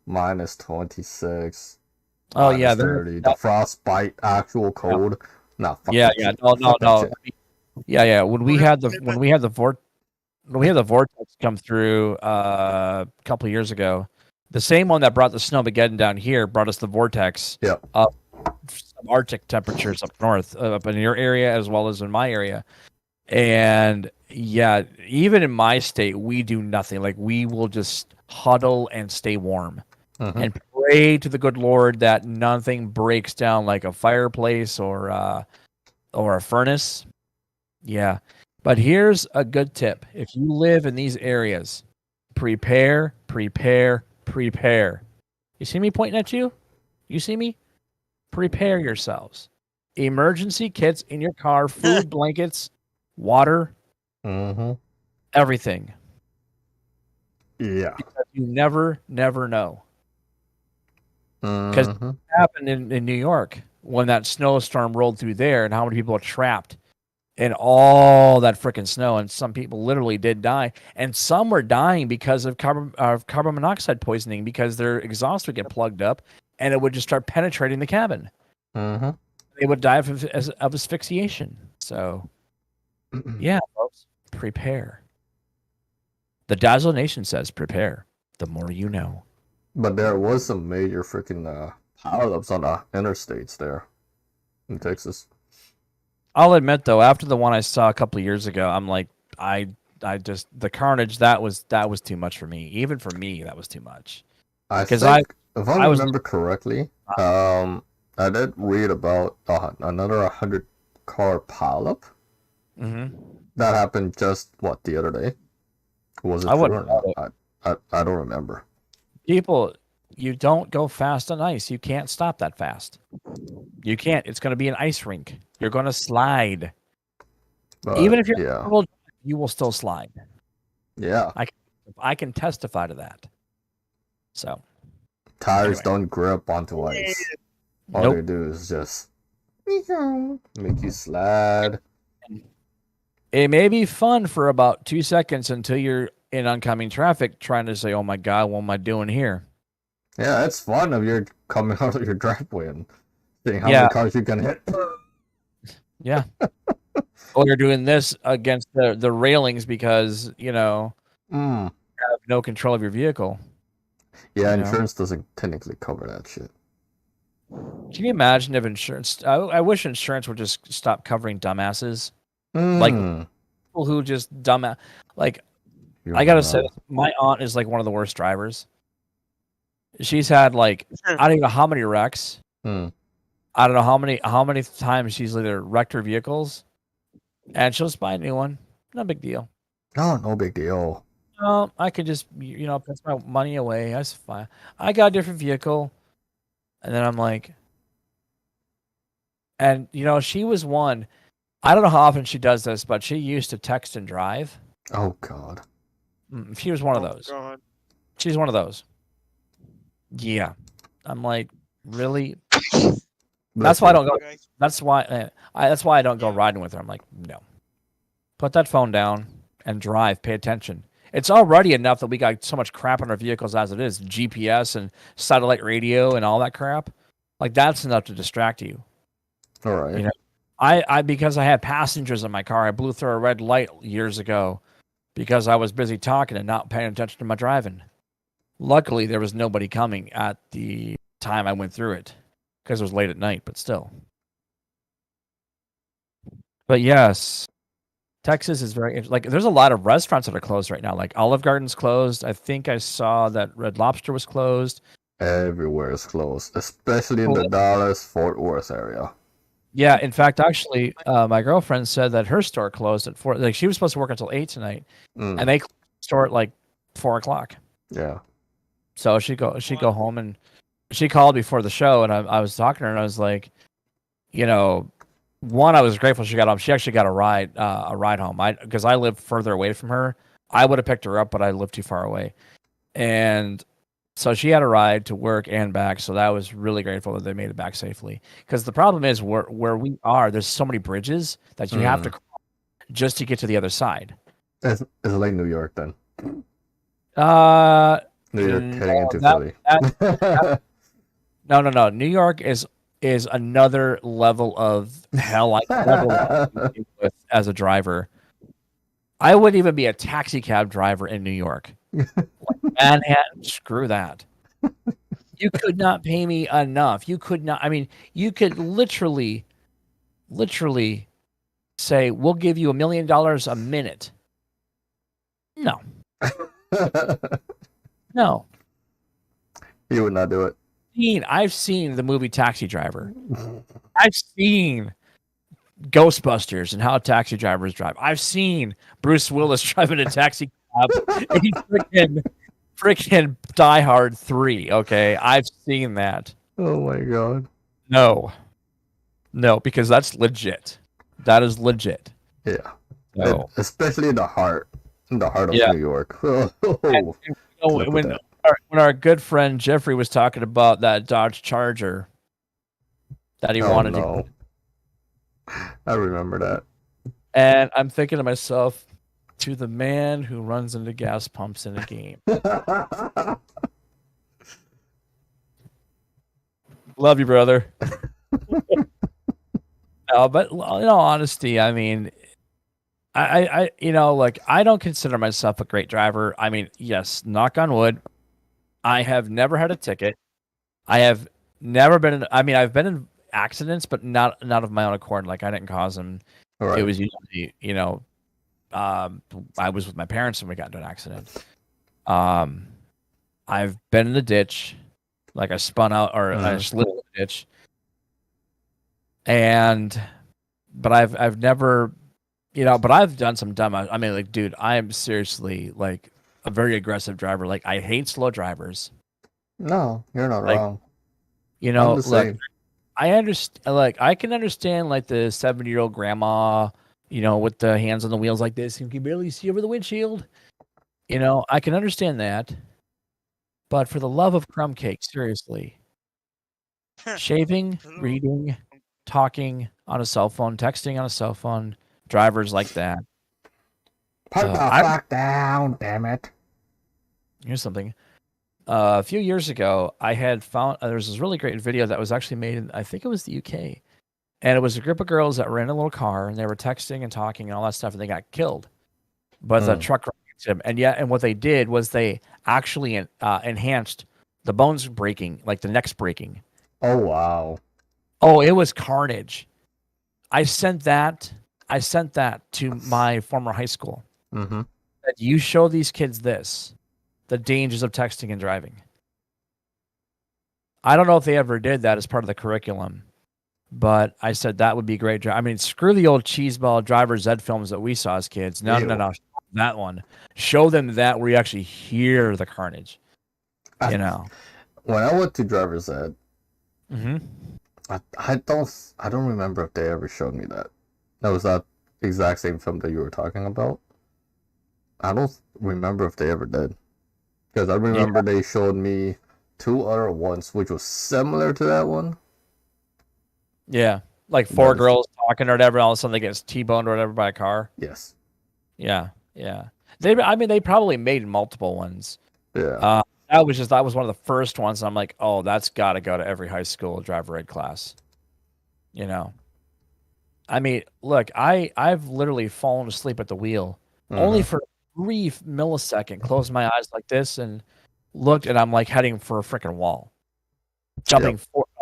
minus 26. Oh yeah, 30. The frostbite, actual cold. No. Yeah. No. Yeah. When we had the vortex come through a couple of years ago, the same one that brought the snowmageddon down here brought us the vortex. Yeah. Up some Arctic temperatures up north, up in your area as well as in my area, and yeah, even in my state, we do nothing. Like we will just huddle and stay warm. And pray to the good Lord that nothing breaks down like a fireplace or a furnace. Yeah. But here's a good tip. If you live in these areas, prepare. You see me pointing at you? You see me? Prepare yourselves. Emergency kits in your car, food, blankets, water, everything. Yeah. Because you never know. Because it happened in New York when that snowstorm rolled through there, and how many people are trapped in all that freaking snow, and some people literally did die, and some were dying because of carbon monoxide poisoning because their exhaust would get plugged up, and it would just start penetrating the cabin. They would die of asphyxiation. So, yeah, folks, prepare. The Dazzo Nation says, prepare. The more you know. But there was some major freaking pileups on the interstates there in Texas. I'll admit though, after the one I saw a couple of years ago, I'm like, I just the carnage that was too much for me. Even for me, that was too much. If I remember correctly, I did read about another 100-car pileup. That happened just the other day. Was it true or not? I don't remember. People, you don't go fast on ice. You can't stop that fast. You can't. It's going to be an ice rink. You're going to slide. Even if you're you will still slide. Yeah. I can testify to that. So. Tires don't grip onto ice. All they do is just make you slide. It may be fun for about 2 seconds until you're in oncoming traffic trying to say, oh my God, what am I doing here? Yeah, it's fun if you're coming out of your driveway and seeing how many cars you can hit. Yeah. Or you're doing this against the railings because, you have no control of your vehicle. Yeah, insurance doesn't technically cover that shit. Can you imagine if insurance... I wish insurance would just stop covering dumbasses. Like, people who just I gotta say, my aunt is like one of the worst drivers. She's had like I don't even know how many wrecks. Hmm. I don't know how many times she's either wrecked her vehicles, and she'll just buy a new one. No big deal. Oh, no big deal. I could just put my money away. That's fine. I got a different vehicle, and then I'm like, and she was one. I don't know how often she does this, but she used to text and drive. Oh God. She was one of those. God. She's one of those. Yeah, I'm like, really? That's why I don't go. Guys, That's why I don't go riding with her. I'm like, no. Put that phone down and drive. Pay attention. It's already enough that we got so much crap on our vehicles as it is. GPS and satellite radio and all that crap. Like that's enough to distract you. All right. I because I had passengers in my car, I blew through a red light years ago because I was busy talking and not paying attention to my driving. Luckily, there was nobody coming at the time I went through it because it was late at night, but still. But yes, Texas is very like. There's a lot of restaurants that are closed right now. Like Olive Garden's closed. I think I saw that Red Lobster was closed. Everywhere is closed, especially in the Dallas-Fort Worth area. Yeah, in fact, actually, my girlfriend said that her store closed at 4. Like she was supposed to work until 8 tonight, and they closed the store at like 4 o'clock. Yeah. So she go home, and she called before the show, and I was talking to her, and I was like, one, I was grateful she got home. She actually got a ride home. Because I live further away from her. I would have picked her up, but I live too far away, and so she had a ride to work and back. So that was really grateful that they made it back safely. Because the problem is where we are, there's so many bridges that you have to cross just to get to the other side. It's like New York then. New York heading into Philly. No. New York is another level of hell I can never deal with as a driver. I wouldn't even be a taxi cab driver in New York. Manhattan, screw that. You could not pay me enough. You could not. I mean, you could literally say, we'll give you $1 million a minute. No. No. You would not do it. I've seen the movie Taxi Driver. I've seen Ghostbusters and how taxi drivers drive. I've seen Bruce Willis driving a taxi cab in freaking Die Hard 3. Okay, I've seen that. Oh my God. No, because that's legit. That is legit. Yeah. No. Especially in the heart of New York. When our good friend Jeffrey was talking about that Dodge Charger that he wanted to. I remember that. And I'm thinking to myself, to the man who runs into gas pumps in a game. Love you, brother. No, but in all honesty, I mean, I don't consider myself a great driver. I mean, yes, knock on wood, I have never had a ticket. I have never been I've been in accidents, but not of my own accord. Like I didn't cause them. Right. It was usually, I was with my parents and we got into an accident. I've been in the ditch, like I spun out or I slid in the ditch. But I've never, but I've done some dumb. I mean, like, dude, I am seriously like a very aggressive driver. Like, I hate slow drivers. No, you're not wrong. Look, I understand. Like, I can understand like the 70-year-old grandma, with the hands on the wheels like this, and can barely see over the windshield. I can understand that. But for the love of crumb cake, seriously, shaving, reading, talking on a cell phone, texting on a cell phone, drivers like that. Put the fuck down, damn it. Here's something. A few years ago, I had found there was this really great video that was actually made in, I think it was the UK. And it was a group of girls that were in a little car and they were texting and talking and all that stuff and they got killed. But the truck ran into them. And what they did was they actually enhanced the bones breaking, like the necks breaking. Oh, wow. Oh, it was carnage. I sent that to my former high school. Mm-hmm. said, you show these kids the dangers of texting and driving. I don't know if they ever did that as part of the curriculum, but I said that would be great. I mean, screw the old cheeseball driver's ed films that we saw as kids. No. That one. Show them that where you actually hear the carnage. You know. When I went to driver's ed, mm-hmm. I don't remember if they ever showed me that. That was that exact same film that you were talking about. I don't remember if they ever did. Because I remember they showed me 2 other ones, which was similar to that one. Yeah. Like 4 girls talking or whatever, all of a sudden they get T-boned or whatever by a car. Yes. Yeah. They probably made multiple ones. Yeah. That was one of the first ones. I'm like, oh, that's got to go to every high school driver ed class. You know, I mean, look, I've literally fallen asleep at the wheel only for a brief millisecond. Closed my eyes like this and looked, and I'm like heading for a freaking wall, jumping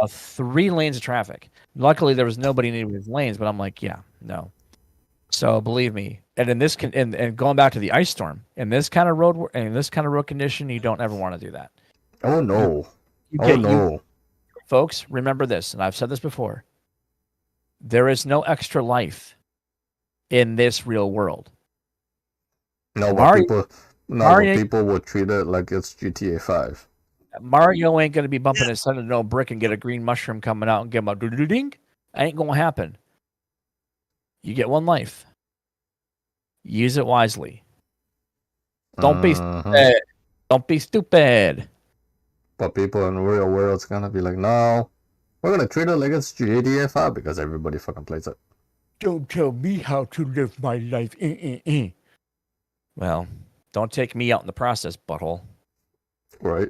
3 lanes of traffic. Luckily, there was nobody in any of these lanes, but I'm like, yeah, no. So believe me, and in this and going back to the ice storm, in this kind of road condition, you don't ever want to do that. Oh no! Folks, remember this, and I've said this before. There is no extra life in this real world. No, but people will treat it like it's GTA 5. Mario ain't gonna be bumping his son into no brick and get a green mushroom coming out and give him a ding. Ain't gonna happen. You get one life. Use it wisely. Don't be stupid. Don't be stupid. But people in the real world, it's gonna be like, no, we're gonna treat it like it's GTA 5 because everybody fucking plays it. Don't tell me how to live my life. Well, don't take me out in the process, butthole. Right.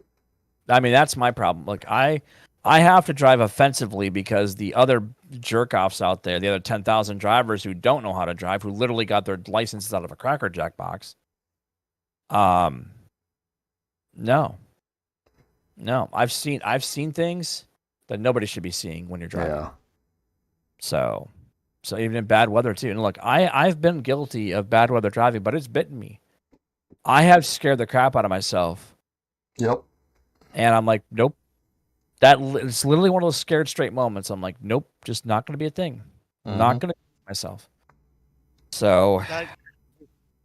I mean, that's my problem. Like, I have to drive offensively because the other jerk-offs out there, the other 10,000 drivers who don't know how to drive, who literally got their licenses out of a Cracker Jack box. No. I've seen things that nobody should be seeing when you're driving. Yeah. So even in bad weather too. And look, I've been guilty of bad weather driving, but it's bitten me. I have scared the crap out of myself. Yep. And I'm like, nope. It's literally one of those scared straight moments. I'm like, nope, just not going to be a thing. Not going to myself. So,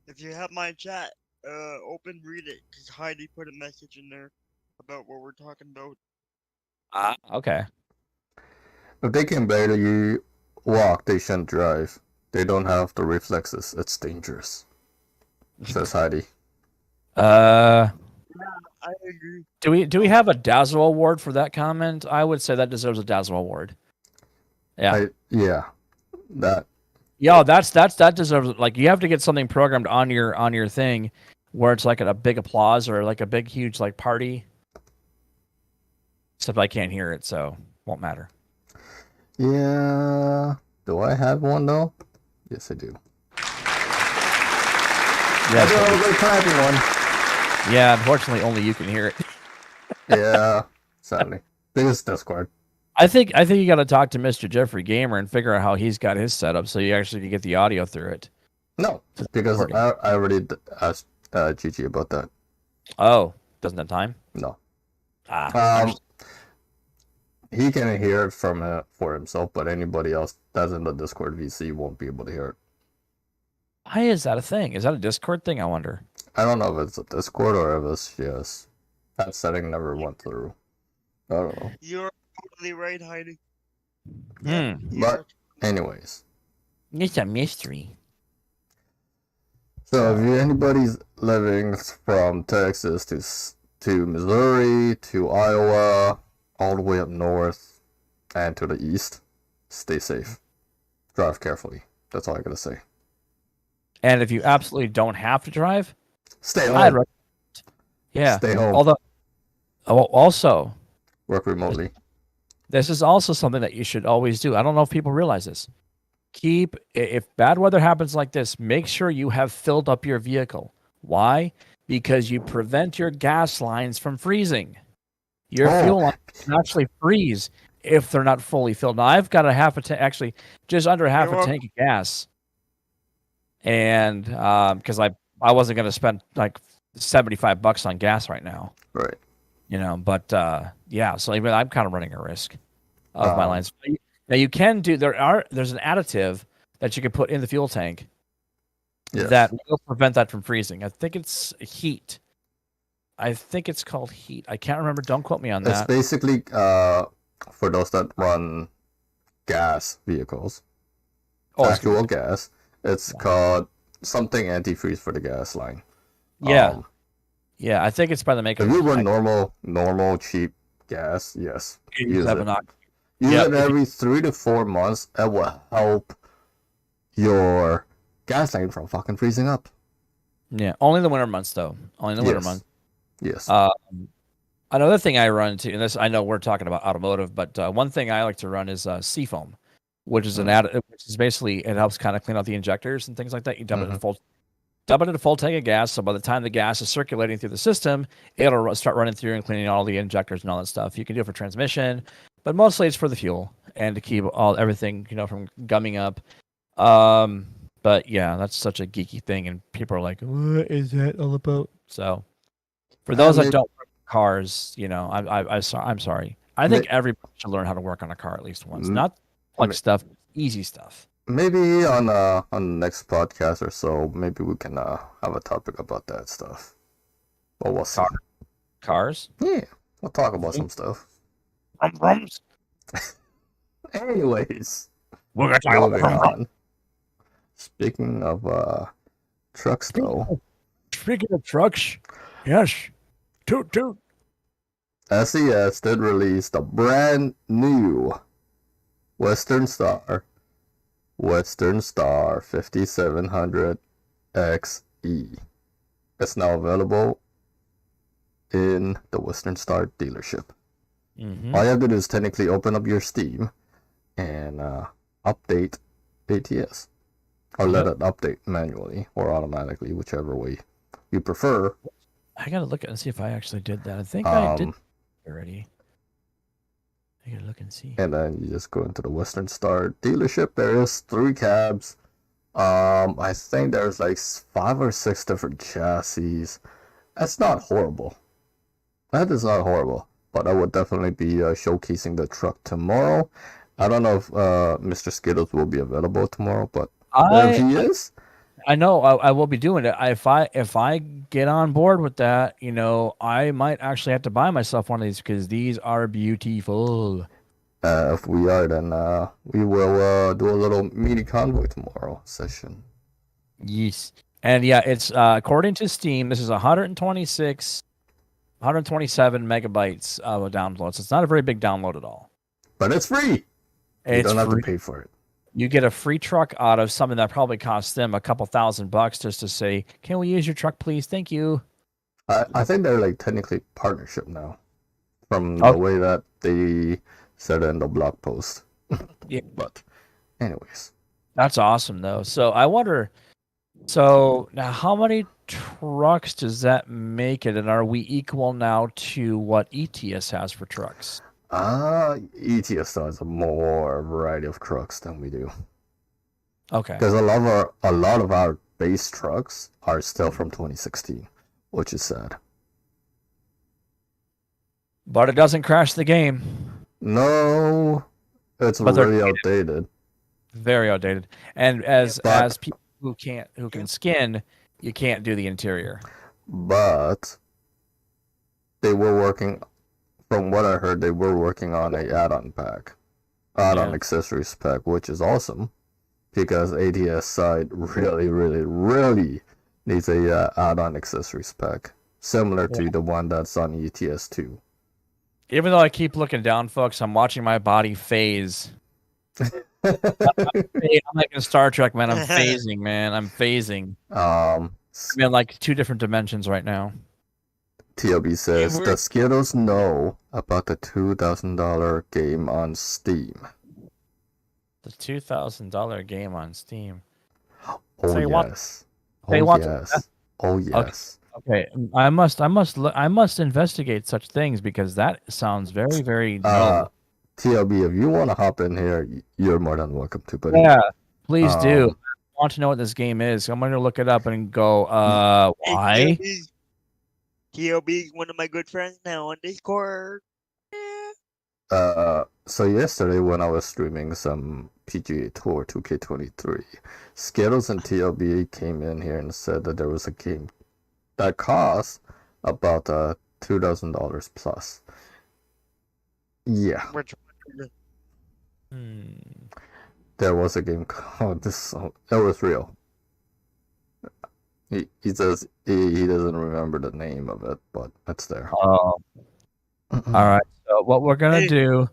if you have my chat open, read it, because Heidi put a message in there about what we're talking about. Okay. If they can barely walk, they shouldn't drive. They don't have the reflexes. It's dangerous. Says Heidi. I agree. Do we have a Dazzo award for that comment? I would say that deserves a Dazzo award. Yeah. That. Yeah, that deserves, like, you have to get something programmed on your thing where it's like a big applause or like a big huge like party. Except I can't hear it, so won't matter. Yeah. Do I have one though? Yes, I do. Yeah, I do a clapping one. Yeah, unfortunately, only you can hear it. Yeah, sadly. Biggest Discord. I think you got to talk to Mr. Jeffrey Gamer and figure out how he's got his setup so you actually can get the audio through it. No, because I already asked Gigi about that. Oh, doesn't have time? No. He can hear it for himself, but anybody else that's in the Discord VC won't be able to hear it. Why is that a thing? Is that a Discord thing? I wonder. I don't know if it's a Discord or if it's just that setting never went through. I don't know. You're totally right, Heidi. But anyways, it's a mystery. So if anybody's living from Texas to Missouri to Iowa, all the way up north and to the east, stay safe. Drive carefully. That's all I gotta say. And if you absolutely don't have to drive, stay home. Yeah. Stay home. Although, also, work remotely. This is also something that you should always do. I don't know if people realize this. If bad weather happens like this, make sure you have filled up your vehicle. Why? Because you prevent your gas lines from freezing. Your fuel lines can actually freeze if they're not fully filled. Now, I've got just under half a tank of gas. And because I I wasn't going to spend like $75 on gas right now. Right. But yeah, so even I'm kind of running a risk of my Um, lines. Now you can do there's an additive that you can put in the fuel tank Yes. that will prevent that from freezing. I think it's heat. I think it's called heat. I can't remember. Don't quote me on It's that. basically for those that run gas vehicles, actual gas. It's called something antifreeze for the gas line. Yeah. Yeah, I think it's by the maker. If you run normal cheap gas, yes, use it. Use it every 3 to 4 months. It will help your gas line from fucking freezing up. Yeah, only the winter months though. Only the winter months. Yes. Another thing I run to, and this I know we're talking about automotive, but one thing I like to run is Seafoam, which is which is basically it helps kind of clean out the injectors and things like that. You dump it in a full tank of gas, so by the time the gas is circulating through the system, it'll start running through and cleaning all the injectors and all that stuff. You can do it for transmission, but mostly it's for the fuel and to keep everything from gumming up. But yeah, that's such a geeky thing, and people are like, "What is that all about?" So, for those that don't work on cars, I'm sorry. I think everybody should learn how to work on a car at least once. Not like stuff, easy stuff. Maybe on the next podcast or so, maybe we can have a topic about that stuff. But we'll see. Cars? Yeah, we'll talk about some stuff. Anyways, we're gonna talk about. Speaking of trucks, though. Speaking of trucks, yes, toot toot. SES did release the brand new Western Star 5700 XE. It's now available in the Western Star dealership. All you have to do is technically open up your Steam and update ATS. Or let it update manually or automatically, whichever way you prefer. I gotta look and see if I actually did that. I think I did already. I gotta look and see. And then you just go into the Western Star dealership. There is 3 cabs. I think there's like 5 or 6 different chassis. That's not horrible. That is not horrible. But I would definitely be showcasing the truck tomorrow. I don't know if Mr. Skittles will be available tomorrow, but if he is, I know I will be doing it. If I get on board with that, I might actually have to buy myself one of these because these are beautiful. If we are, then we will do a little mini convoy tomorrow session. Yes, and yeah, it's according to Steam, this is 127 megabytes of a download. So it's not a very big download at all. But it's free. You don't have to pay for it. You get a free truck out of something that probably costs them a couple $1,000 just to say, "Can we use your truck, please? Thank you." I think they're like technically partnership now, from the way that they said it in the blog post. Yeah. But, anyways, that's awesome though. So I wonder. So now, how many trucks does that make it, and are we equal now to what ETS has for trucks? ETS has a more variety of trucks than we do. Okay. Because a lot of our base trucks are still from 2016, which is sad. But it doesn't crash the game. No, it's really outdated. Very outdated. And as people who can skin, you can't do the interior. But they were working. From what I heard, they were working on a add-on accessories pack, which is awesome, because ATS side really, really, really needs a add-on accessories pack, similar to the one that's on ETS 2. Even though I keep looking down, folks, I'm watching my body phase. I'm like in Star Trek, man. I'm phasing, man. I'm phasing. I'm in like 2 different dimensions right now. TLB says, does Skittles know about the $2,000 game on Steam? The $2,000 game on Steam. Oh, yes. Oh, yes. Okay. I must investigate such things because that sounds very, very novel. TLB, if you want to hop in here, you're more than welcome to. But yeah, please do. want to know what this game is. I'm going to look it up and go, Hey, why? TLB is one of my good friends now on Discord. So yesterday when I was streaming some PGA Tour 2K23, Skittles and TLB came in here and said that there was a game that cost about $2,000 plus. Yeah, Which there was a game called this. It was real. He says he doesn't remember the name of it, but it's there. All right. So what we're gonna Hey. do,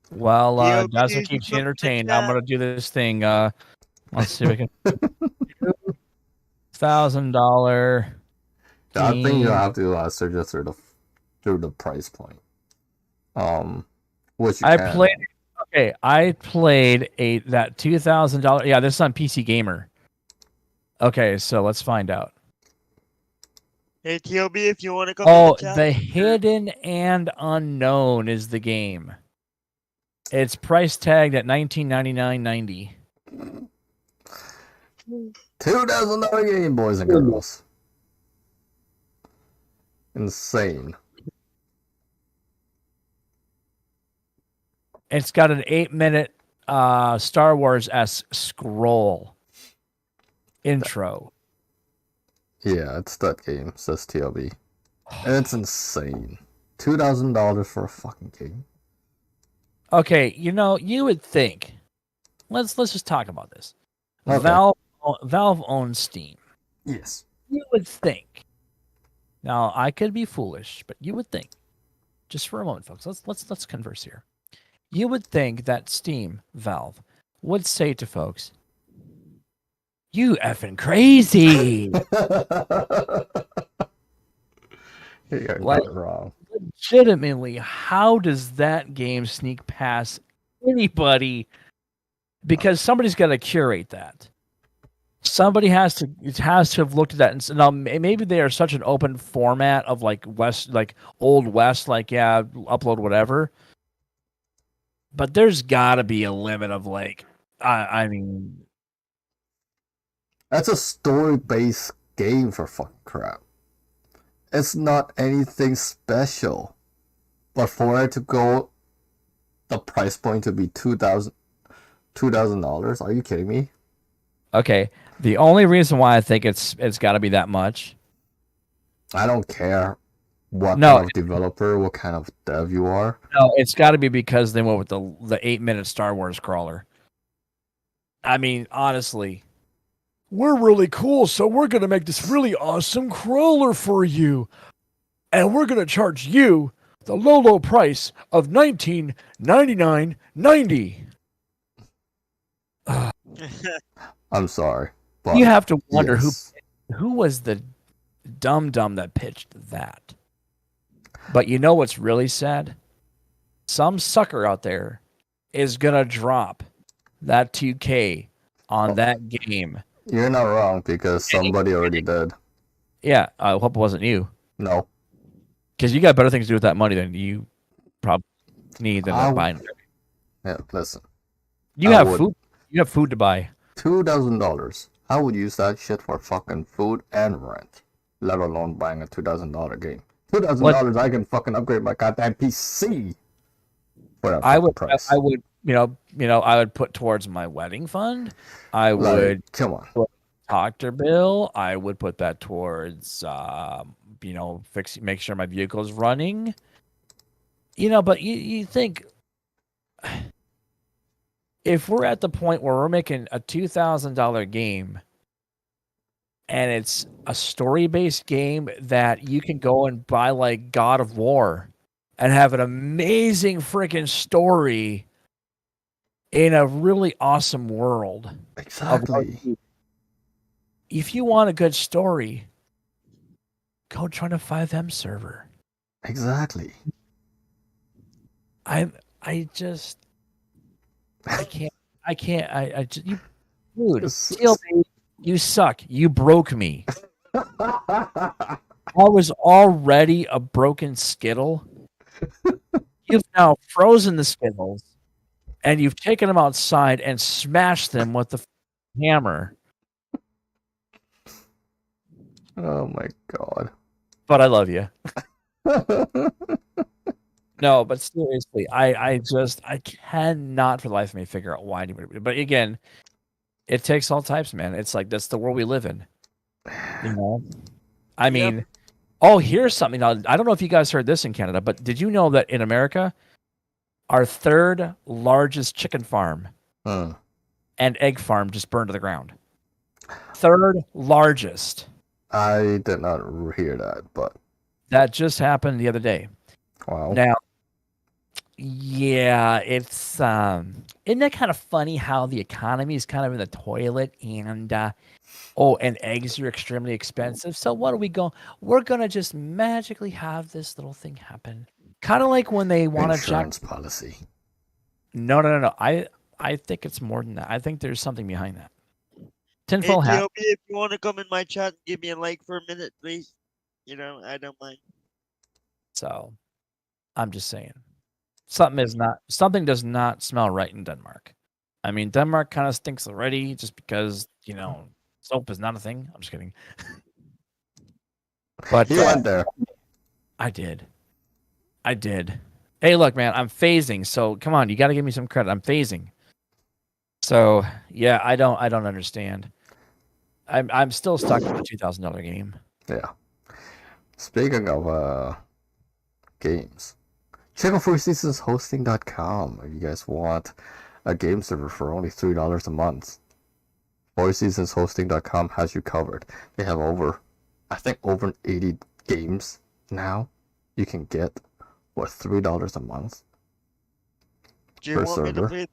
while TLB Dazzo is keeps you from the entertained, I'm chat. gonna do this thing. Let's see if we can. $1,000. I think you have to search it through the price point. Which you I can. played. Okay, I played that $2,000. Yeah, this is on PC Gamer. Okay, so let's find out. Hey, TLB, if you want to come to Oh, the chat. The Hidden and Unknown is the game. It's price tagged at $19.99.90. $2,000 game, boys and girls. Insane. It's got an 8-minute Star Wars-esque scroll intro. Yeah, it's that game, says TLB. And it's insane. $2,000 for a fucking game. Okay, you would think. Let's just talk about this. Okay. Valve owns Steam. Yes. You would think. Now, I could be foolish, but you would think. Just for a moment, folks. Let's converse here. You would think that Steam, Valve, would say to folks, "You effing crazy." You're Like- not wrong. Legitimately, how does that game sneak past anybody? Because somebody's got to curate that. Somebody has to have looked at that and said, now maybe they are such an open format of like Old West, like, yeah, upload whatever. But there's got to be a limit of like, I mean, That's a story-based game, for fucking crap. It's not anything special. But for it to go, the price point to be $2,000, are you kidding me? okay. The only reason why I think it's got to be that much. I don't care what No. kind of developer, what kind of dev you are. No, it's got to be because they went with the 8-minute Star Wars crawler. I mean, honestly, we're really cool, so we're going to make this really awesome crawler for you. And we're going to charge you the low price of $19.99.90. I'm sorry. But You have to wonder yes. who was the dumb that pitched that. But you know what's really sad? Some sucker out there is going to drop that 2K on that game. You're not wrong, because somebody already did. Yeah, I hope it wasn't you. No. Because you got better things to do with that money than you probably need than buying. Yeah, listen. You I have would. food. You have food to buy. $2,000. I would use that shit for fucking food and rent, let alone buying a $2,000 game. $2,000, I can fucking upgrade my goddamn PC for that I fucking would. price. I would. I would put towards my wedding fund. I would Come on. doctor bill. I would put that towards make sure my vehicle is running. But you think, if we're at the point where we're making a $2,000 game and it's a story-based game that you can go and buy like God of War and have an amazing freaking story in a really awesome world. Exactly. If you want a good story, go join a 5M server. Exactly. I can't. Dude, TLB, you suck. You broke me. I was already a broken Skittle. You've now frozen the Skittles, and you've taken them outside and smashed them with the hammer. Oh my god. But I love you. No, but seriously, I cannot for the life of me figure out why anybody. But again, it takes all types, man. It's like that's the world we live in. You know, I Yep. mean, oh, here's something. Now, I don't know if you guys heard this in Canada, but did you know that in America, our third largest chicken farm Hmm. and egg farm just burned to the ground? Third largest. I did not hear that, but That just happened the other day. wow. Now, yeah, it's isn't that kind of funny how the economy is kind of in the toilet and and eggs are extremely expensive. So what are we going? We're gonna just magically have this little thing happen. Kind of like when they want to jack. Insurance policy. No. I think it's more than that. I think there's something behind that. Hey, Tinfoil hat. TLB, if you want to come in my chat and give me a like for a minute, please. You know, I don't mind. So I'm just saying. Something does not smell right in Denmark. I mean, Denmark kind of stinks already just because, soap is not a thing. I'm just kidding. But You went there. I did. Hey, look, man, I'm phasing. So come on, you got to give me some credit. I'm phasing. So yeah, I don't understand. I'm still stuck with the $2,000 game. Yeah. Speaking of games, check out fourseasonshosting.com if you guys want a game server for only $3 a month. Fourseasonshosting.com has you covered. They have over 80 games now you can get for $3 a month. Do you Per want me to server. play?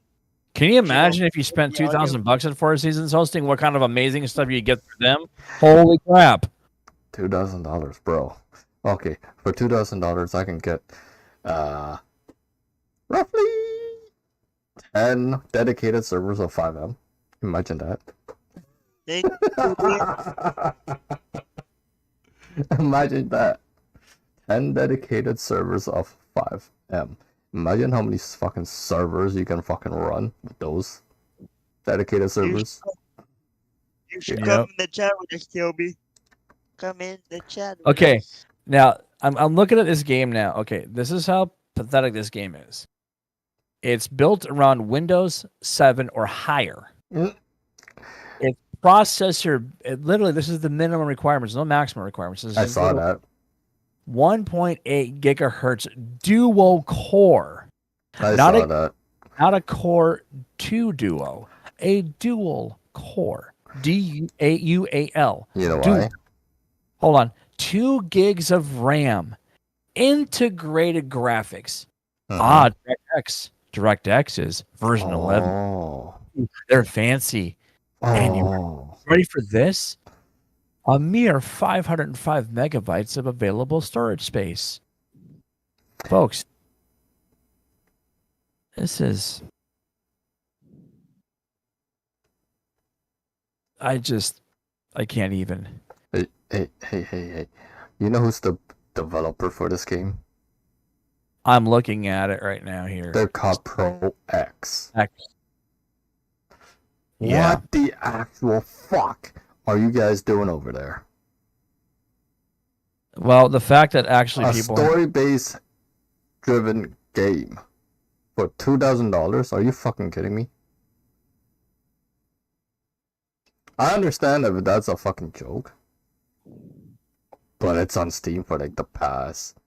Can you imagine if you spent $2,000 at Four Seasons hosting? What kind of amazing stuff you get for them? Holy crap! $2,000, bro. Okay, for $2,000 I can get roughly 10 dedicated servers of 5M. Imagine that. Thank you. Imagine that. 10 dedicated servers of 5M. Imagine how many fucking servers you can fucking run with those dedicated servers. You should Yep. come in the chat with us, TLB. Come in the chat. with Okay, us. now I'm looking at this game now. Okay, this is how pathetic this game is. It's built around Windows 7 or higher. Mm. It's processor. Literally, this is the minimum requirements, no maximum requirements. This is I saw that. 1.8 gigahertz duo core. I Not saw a- that. Not a Core 2 Duo, a dual core. DUAUAL. You know Dual. why? Hold on. 2 gigs of RAM. Integrated graphics. Uh-huh. DirectX is version 11. Oh. They're fancy. And Oh. Ready for this? A mere 505 megabytes of available storage space. Folks, this is... I can't even. Hey. You know who's the developer for this game? I'm looking at it right now here. They're called Pro X. Yeah. What the actual fuck are you guys doing over there? Well, the fact that actually A people... story-based driven game for $2,000? Are you fucking kidding me? I understand if that's a fucking joke, but it's on Steam for like the past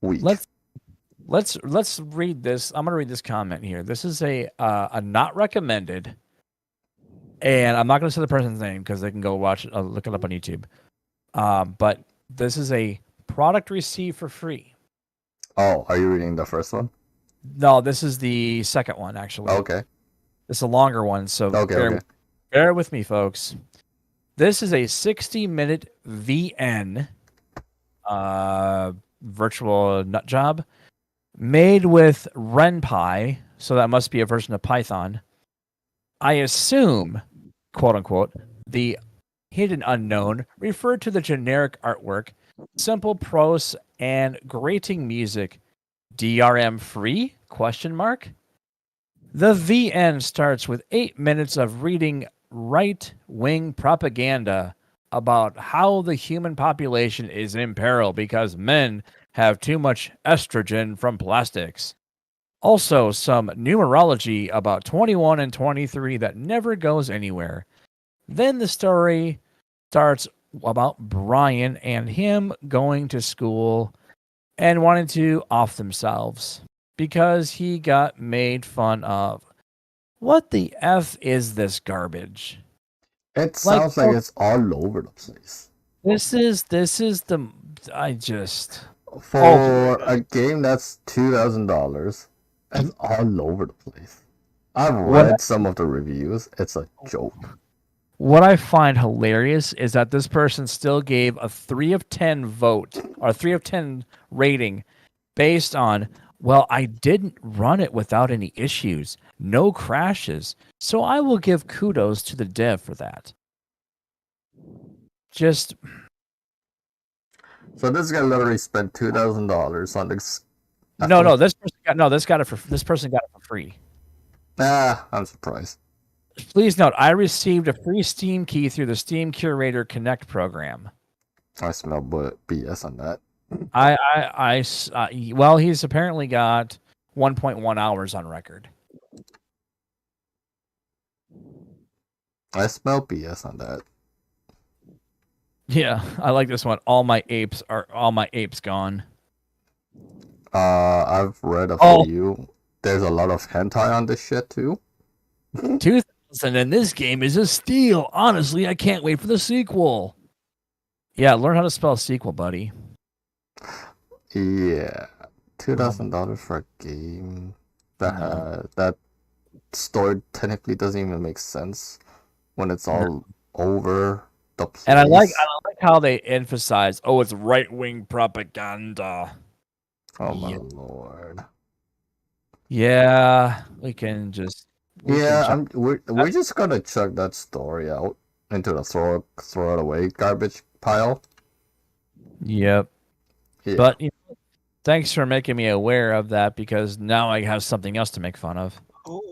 week. Let's read this. I'm gonna read this comment here. This is a not recommended, and I'm not gonna say the person's name because they can go watch it, look it up on YouTube. But this is a product received for free. Oh, are you reading the first one? No, this is the second one actually. Okay. It's a longer one, so Okay. bear with me, folks. This is a 60-minute VN virtual nut job made with RenPy, so that must be a version of Python. I assume, quote unquote, the hidden unknown referred to the generic artwork, simple prose, and grating music. DRM free? Question mark. The VN starts with 8 minutes of reading right-wing propaganda about how the human population is in peril because men have too much estrogen from plastics. Also, some numerology about 21 and 23 that never goes anywhere. Then the story starts about Brian and him going to school and wanting to off themselves because he got made fun of. What the F is this garbage? It sounds like it's all over the place. This is the I just For a game that's $2,000, it's all over the place. I've read some of the reviews. It's a joke. What I find hilarious is that this person still gave a 3 of 10 vote or 3 of 10 rating based on, well, I didn't run it without any issues, no crashes, so I will give kudos to the dev for that. Just so this guy literally spent $2,000 on this. No, this person got it for free. I'm surprised. Please note, I received a free Steam key through the Steam Curator Connect program. I smell BS on that. Well, he's apparently got 1.1 hours on record. I smell BS on that. Yeah, I like this one. All my apes gone. I've read a few. There's a lot of hentai on this shit too. 2000 and this game is a steal. Honestly, I can't wait for the sequel. Yeah, learn how to spell sequel, buddy. Yeah, $2,000 for a game that story technically doesn't even make sense when it's all over the place. And I like how they emphasize, it's right-wing propaganda. Oh my lord. Yeah, we can just. We're just gonna chuck that story out into the throw it away garbage pile. Yep. Yeah. But thanks for making me aware of that because now I have something else to make fun of. Oh.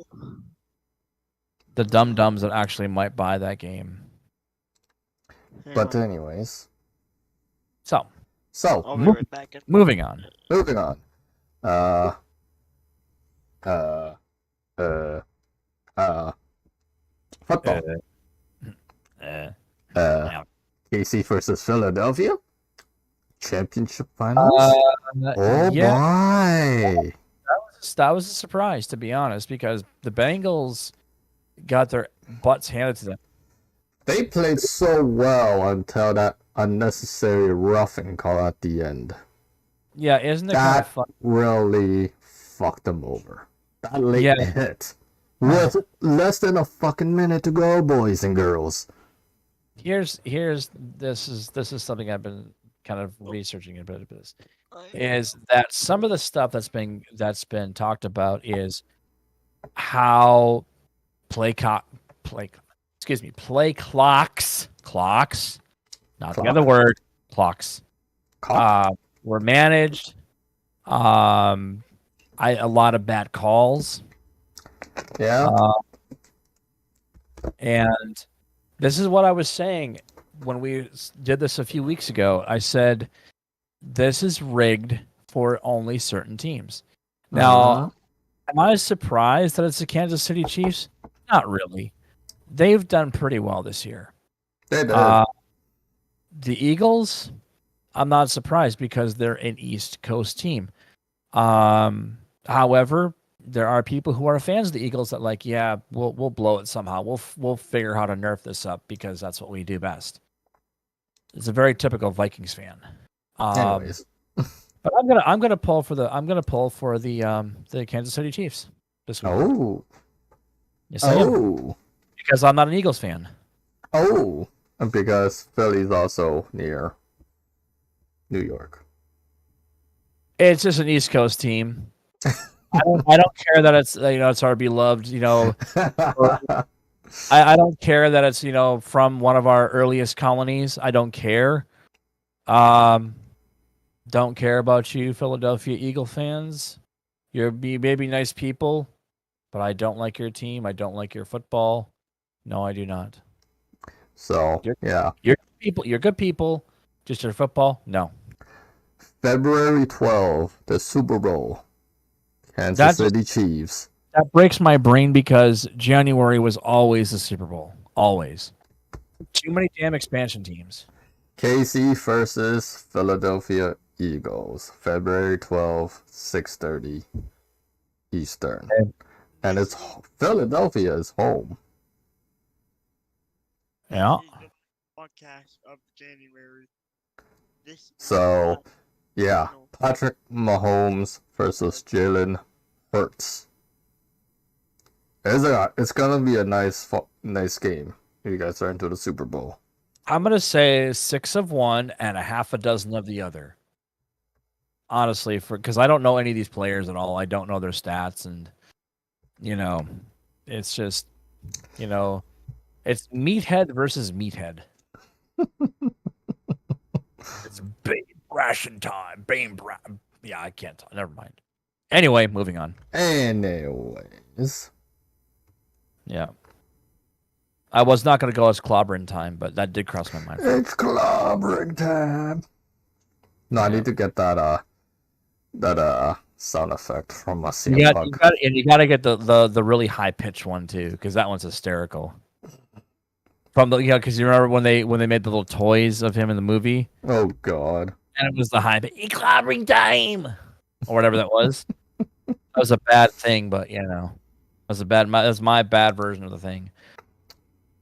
The dum-dums that actually might buy that game. But anyways. So I'll be right back. Moving on. Football. KC versus Philadelphia championship finals. Boy, that was a surprise, to be honest, because the Bengals got their butts handed to them. They played so well until that unnecessary roughing call at the end. Yeah, isn't it kind of fun? Really fucked them over. That late hit with less than a fucking minute to go, boys and girls. This is something I've been kind of researching a bit of this. Is that some of the stuff that's been talked about is how play clocks, not the other word, clocks, were managed. A lot of bad calls. Yeah. And this is what I was saying when we did this a few weeks ago. I said, this is rigged for only certain teams. Now, am I surprised that it's the Kansas City Chiefs? Not really. They've done pretty well this year. They did. The Eagles, I'm not surprised because they're an East Coast team. However, there are people who are fans of the Eagles that we'll blow it somehow. We'll figure how to nerf this up because that's what we do best. It's a very typical Vikings fan. Anyways, but I'm gonna pull for the Kansas City Chiefs this week. Oh, yes, I am. Because I'm not an Eagles fan. Oh, and because Philly's also near New York. It's just an East Coast team. I don't care that it's it's our beloved I don't care that it's from one of our earliest colonies. I don't care. Don't care about you, Philadelphia Eagle fans. You're maybe nice people, but I don't like your team. I don't like your football. No, I do not. So, yeah. You're people. You're good people. Just your football? No. February 12th, the Super Bowl. Kansas That's City Chiefs. That breaks my brain because January was always the Super Bowl. Always. Too many damn expansion teams. KC versus Philadelphia Eagles. February 12th, 6:30 Eastern. Okay. And it's Philadelphia is home. Yeah. Podcast of January. So, yeah, Patrick Mahomes versus Jalen Hurts. It's gonna be a nice game. You guys are into the Super Bowl. I'm gonna say 6 of one and a half a dozen of the other. Honestly, because I don't know any of these players at all. I don't know their stats, and it's just, it's meathead versus meathead. It's Bane ration time. Yeah, I can't talk. Never mind. Anyway, moving on. Anyways. Yeah. I was not going to go as clobbering time, but that did cross my mind. It's clobbering time. No, I need to get that sound effect from my CM Punk. You got to get the really high pitched one too, because that one's hysterical. Because you remember when they made the little toys of him in the movie? Oh God! And it was the high clobbering time, or whatever that was. That was a bad thing, but that's my bad version of the thing.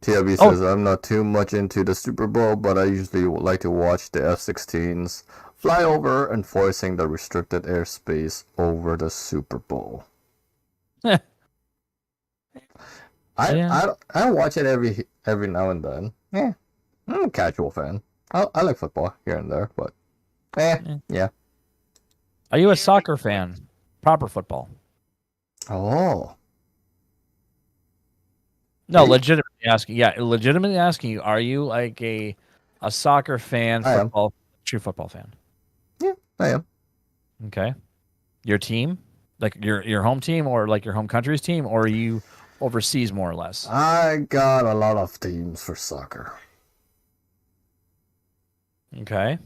TLB says, I'm not too much into the Super Bowl, but I usually like to watch the F-16s fly over, enforcing the restricted airspace over the Super Bowl. I watch it every now and then. Yeah, I'm a casual fan. I like football here and there, but yeah. Are you a soccer fan? Proper football. Oh. No, legitimately asking you, are you like a soccer fan, true football fan? Yeah, I am. Okay. Your team? Like your home team or like your home country's team, or are you overseas more or less? I got a lot of teams for soccer. Okay.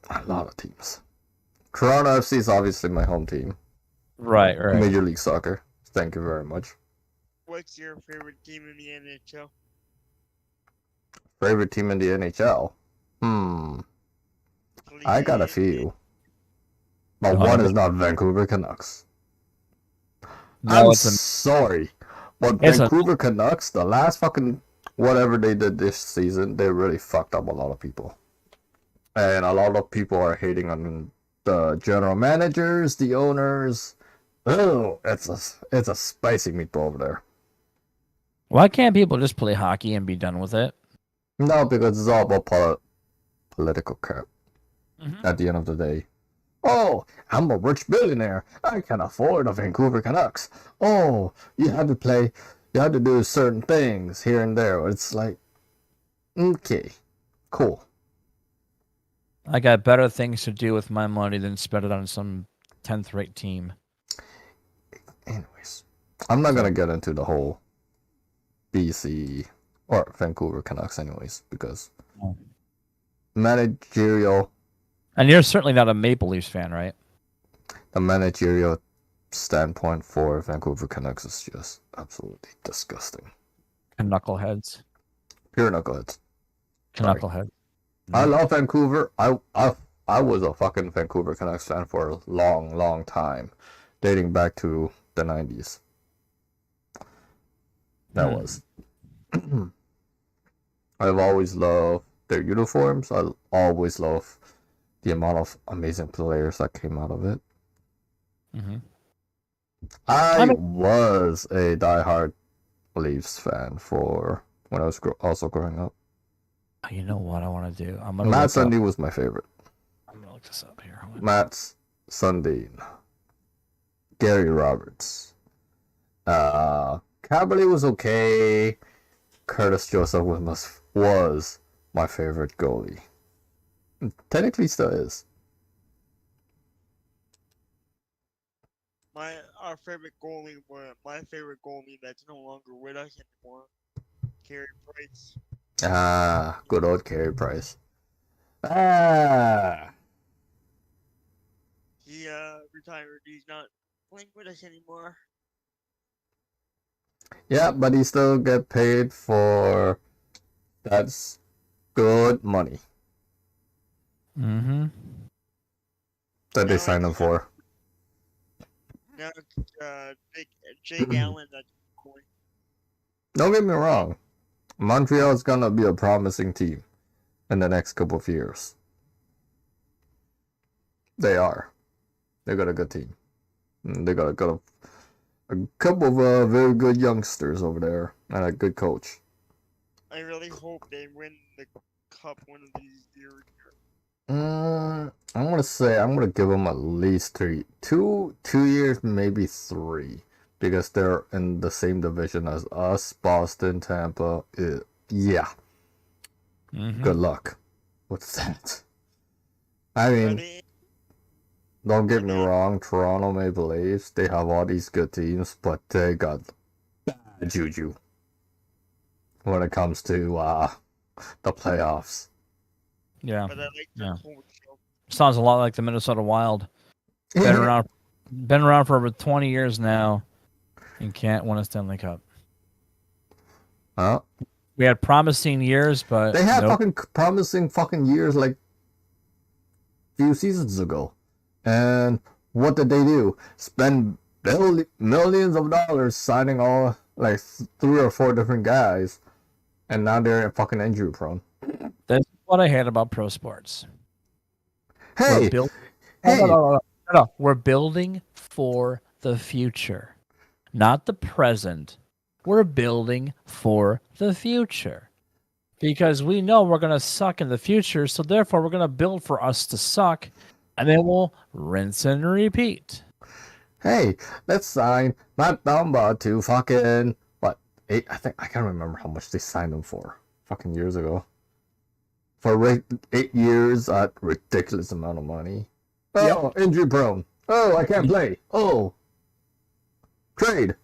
A lot of teams. Toronto FC is obviously my home team. Right. Major League Soccer. Thank you very much. What's your favorite team in the NHL? Favorite team in the NHL? I got a few. But one is not Vancouver Canucks. No, I'm sorry. But Vancouver Canucks, the last fucking whatever they did this season, they really fucked up a lot of people. And a lot of people are hating on the general managers, the owners. Oh, it's a spicy meatball over there. Why can't people just play hockey and be done with it? No, because it's all about political crap. At the end of the day. Oh, I'm a rich billionaire. I can afford the Vancouver Canucks. Oh, you have to do certain things here and there. It's like, okay, cool. I got better things to do with my money than spend it on some 10th rate team. Anyways, I'm not gonna get into the whole BC or Vancouver Canucks anyways, because managerial. And you're certainly not a Maple Leafs fan, right? The managerial standpoint for Vancouver Canucks is just absolutely disgusting. Knuckleheads. Pure knuckleheads. Knuckleheads. I love Vancouver. I was a fucking Vancouver Canucks fan for a long, long time, dating back to the 90s. That was. I've always loved their uniforms. I always loved the amount of amazing players that came out of it. I was a diehard Leafs fan for when I was also growing up. You know what I want to do? Matt Sundin was my favorite. I'm gonna look this up here. Matt Sundin, Gary Roberts, Caberlet was okay. Curtis Joseph was my favorite goalie. Technically, still is. My favorite goalie that's no longer with us anymore, Carey Price. Ah, good old Carey Price. Ah, He retired. He's not playing with us anymore. yeah, but he still get paid for that's good money Mm-hmm. that they Now signed him it's for. now it's Jake Allen that's going. Don't get me wrong, Montreal is gonna be a promising team in the next couple of years. They are. They got a good team. They got a couple of very good youngsters over there and a good coach. I really hope they win the cup one of these years. I'm gonna give them at least 2 years, maybe 3, because they're in the same division as us, Boston, Tampa. Yeah, Mm-hmm. good luck with that. I mean, Ready? don't get me wrong, Toronto Maple Leafs, they have all these good teams, but they got bad juju when it comes to the playoffs. Yeah. But I like their Yeah. coach. So Sounds a lot like the Minnesota Wild. Been around for over 20 years now, and can't win a Stanley Cup. Huh? We had promising years, but They had nope. fucking promising fucking years like few seasons ago. And what did they do? Spend millions of dollars signing all like 3 or 4 different guys, and now they're fucking injury prone. That's what I hate about pro sports. Hey, We're building. hey, No. We're building for the future, not the present. We're building for the future because we know we're going to suck in the future. So therefore, we're going to build for us to suck, and then we'll rinse and repeat. hey, let's sign Matt Dumba to fucking what 8? I think I can't remember how much they signed him for. Fucking years ago. For 8 years at ridiculous amount of money. Oh, injury prone. Oh, I can't play. Oh, trade.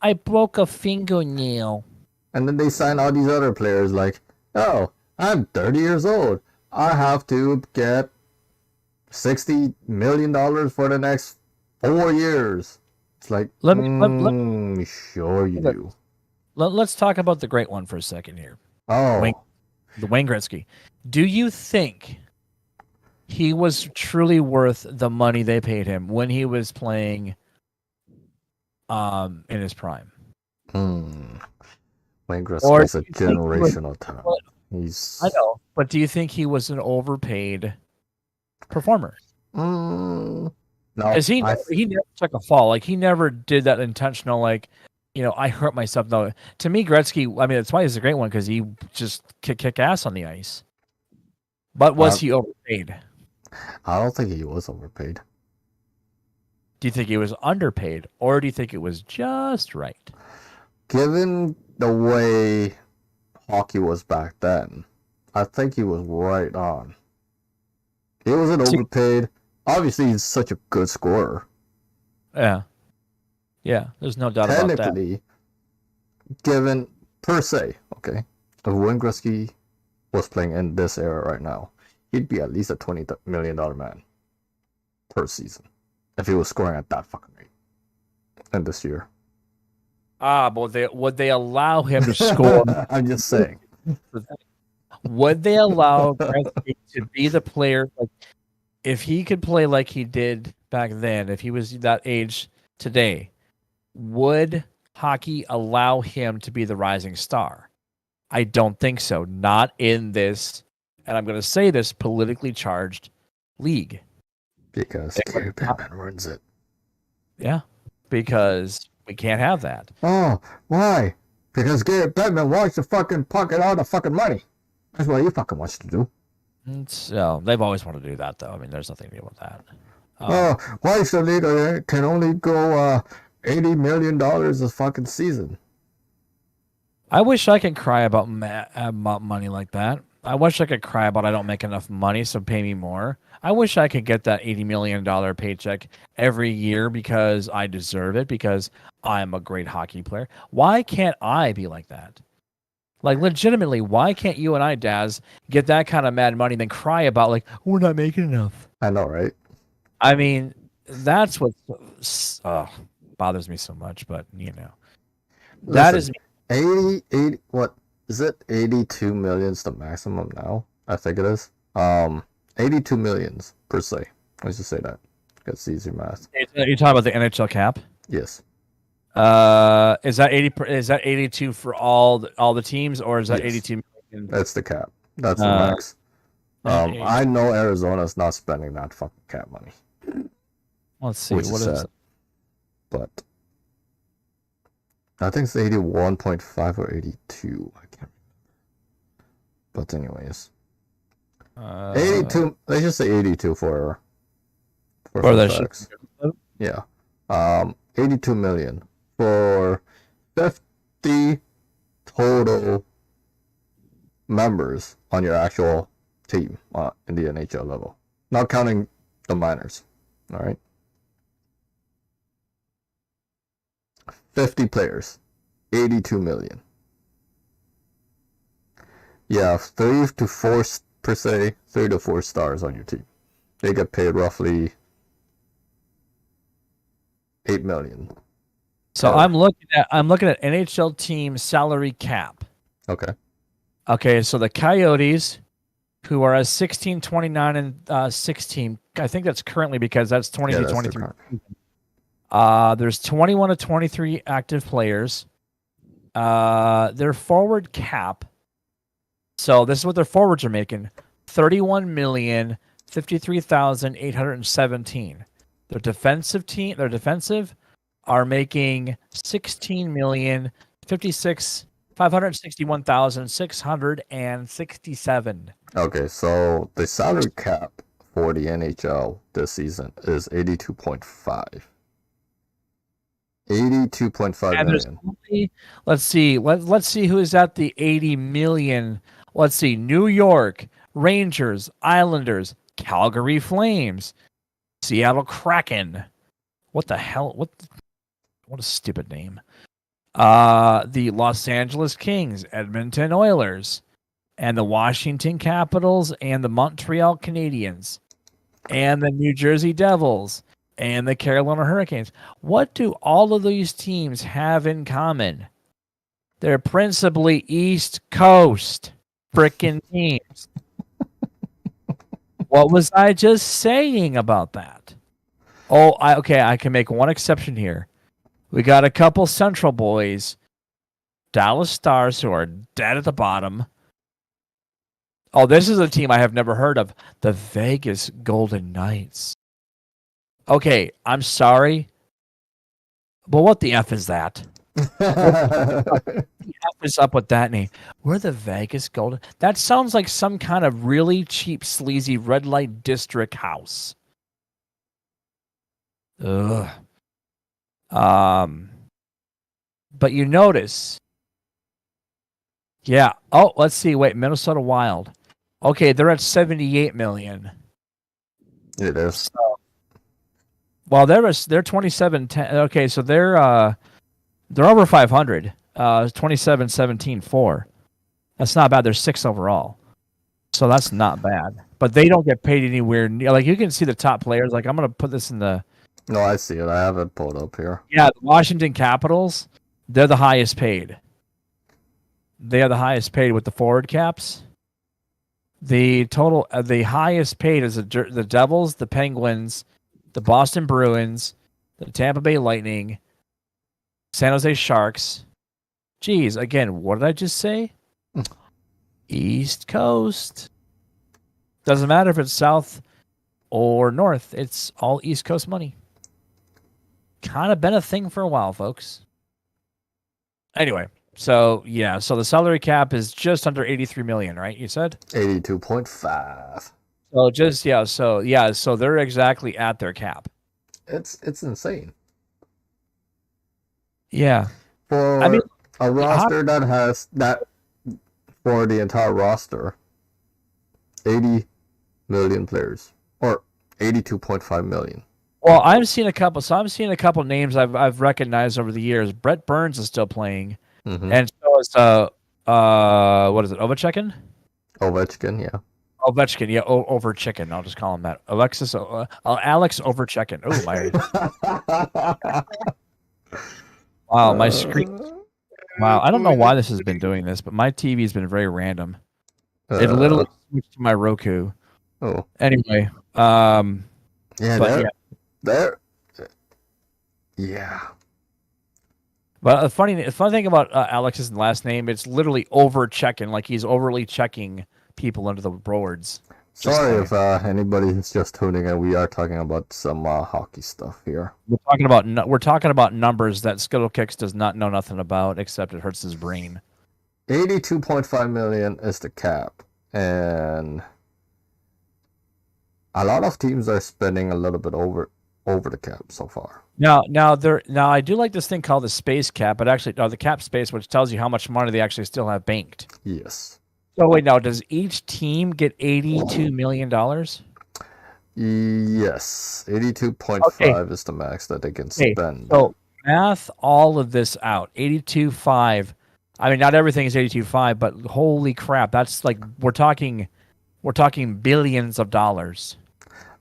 I broke a fingernail. And then they sign all these other players like, oh, I'm 30 years old. I have to get $60 million for the next 4 years. It's like, sure you do. Let's talk about the great one for a second here. Oh, The Wayne Gretzky. Do you think he was truly worth the money they paid him when he was playing in his prime? Wayne Or Gretzky's a do you think he was- generational talent. He's. I know, but do you think he was an overpaid performer? No, Because he never took a fall. Like he never did that intentional. Like, I hurt myself. No, to me, Gretzky. I mean, that's why he's a great one because he just kick ass on the ice. But was he overpaid? I don't think he was overpaid. Do you think he was underpaid, or do you think it was just right? Given the way hockey was back then, I think he was right on. He wasn't overpaid. Obviously, he's such a good scorer. Yeah. Yeah, there's no doubt about that. Technically, given per se, okay, if Wayne Gretzky was playing in this era right now, he'd be at least a $20 million man per season if he was scoring at that fucking rate in this year. But would they allow him to score? I'm just saying. Would they allow Gretzky to be the player? Like, if he could play like he did back then, if he was that age today, would hockey allow him to be the rising star? I don't think so. Not in this, and I'm going to say this, politically charged league. Because Gary Bettman runs it. Yeah, because we can't have that. Oh, why? Because Gary Bettman wants to fucking pocket all the fucking money. That's what he fucking wants to do. So they've always wanted to do that, though. I mean, there's nothing new with that. Why is the league can only go $80 million a fucking season? I wish I could cry about money like that. I wish I could cry about I don't make enough money, so pay me more. I wish I could get that $80 million paycheck every year because I deserve it, because I'm a great hockey player. Why can't I be like that? Like, legitimately, why can't you and I, Daz, get that kind of mad money and then cry about, like, we're not making enough? I know, right? I mean, that's what bothers me so much, but, that Listen, is... 80, what is it? 82 million is the maximum now. I think it is. 82 millions per se. Let's just say that. That's easy math. You're talking about the NHL cap? Yes. Is that 80? Is that 82 for all the teams, or is that Yes. 82 million? That's the cap. That's the max. I know Arizona's not spending that fucking cap money. Let's see. Which What is is sad. But I think it's 81.5 or 82. I can't remember. But anyways. 82. Let's just say 82 for that facts. Yeah. 82 million for 50 total members on your actual team in the NHL level, not counting the minors. All right. 50 players, 82 million. You have 3 to 4 per se, 3 to 4 stars on your team. They get paid roughly 8 million. So I'm looking at NHL team salary cap. Okay. Okay, so the Coyotes, who are at 16, 29, and 16. I think that's currently because that's 22, 23. There's 21 to 23 active players. Their forward cap. So this is what their forwards are making: 31,053,817. Their defensive are making 16,056,561,667. Okay, so the salary cap for the NHL this season is 82.5. 82.5 million. Let's see. Let's see who is at the 80 million. Let's see. New York Rangers, Islanders, Calgary Flames, Seattle Kraken. What the hell? What a stupid name. The Los Angeles Kings, Edmonton Oilers, and the Washington Capitals, and the Montreal Canadiens, and the New Jersey Devils, and the Carolina Hurricanes. What do all of these teams have in common? They're principally East Coast frickin' teams. What was I just saying about that? Oh, I can make one exception here. We got a couple Central boys, Dallas Stars, who are dead at the bottom. Oh, this is a team I have never heard of, the Vegas Golden Knights. Okay, I'm sorry, but what the F is that? What the F is up with that name? We're the Vegas Golden... That sounds like some kind of really cheap, sleazy red light district house. Ugh. But you notice... Yeah. Oh, let's see. Wait, Minnesota Wild. Okay, they're at 78 million. It is. Well, they're 27. Okay, so they're over 500. 27, 17, 4. That's not bad. They're 6 overall, so that's not bad. But they don't get paid anywhere near. Like, you can see the top players. Like, I'm gonna put this in the. No, I see it. I have it pulled up here. Yeah, the Washington Capitals. They're the highest paid. They are the highest paid with the forward caps. The total, the highest paid is the Devils, the Penguins, the Boston Bruins, the Tampa Bay Lightning, San Jose Sharks. Geez, again, what did I just say? East Coast. Doesn't matter if it's South or North. It's all East Coast money. Kind of been a thing for a while, folks. Anyway, so yeah, so the salary cap is just under 83 million, right? You said 82.5. So they're exactly at their cap. It's insane. Yeah. For a roster that has that, for the entire roster, 80 million players, or 82.5 million. Well, I'm seeing a couple names I've recognized over the years. Brett Burns is still playing, Mm-hmm. and so is What is it? Ovechkin? Ovechkin, yeah. Ovechkin, yeah, over chicken. I'll just call him that. Alex over chicken. Oh my! Wow, my screen. Wow, I don't know why this has been doing this, but my TV's been very random. It literally switched to my Roku. Oh. Anyway, yeah, but there. Yeah. But the funny thing about Alex's last name, it's literally over checking, like he's overly checking people under the boards. Sorry if anybody is just tuning in. We are talking about some hockey stuff here. We're talking about numbers that Skittlecakes does not know nothing about, except it hurts his brain. 82.5 million is the cap, and a lot of teams are spending a little bit over the cap so far. Now I do like this thing called the space cap, but actually, the cap space, which tells you how much money they actually still have banked. Yes. So wait, now does each team get $82 million? Yes, 82.5 is the max that they can spend. So math all of this out. 82.5. I mean, not everything is 82.5, but holy crap, that's like we're talking billions of dollars.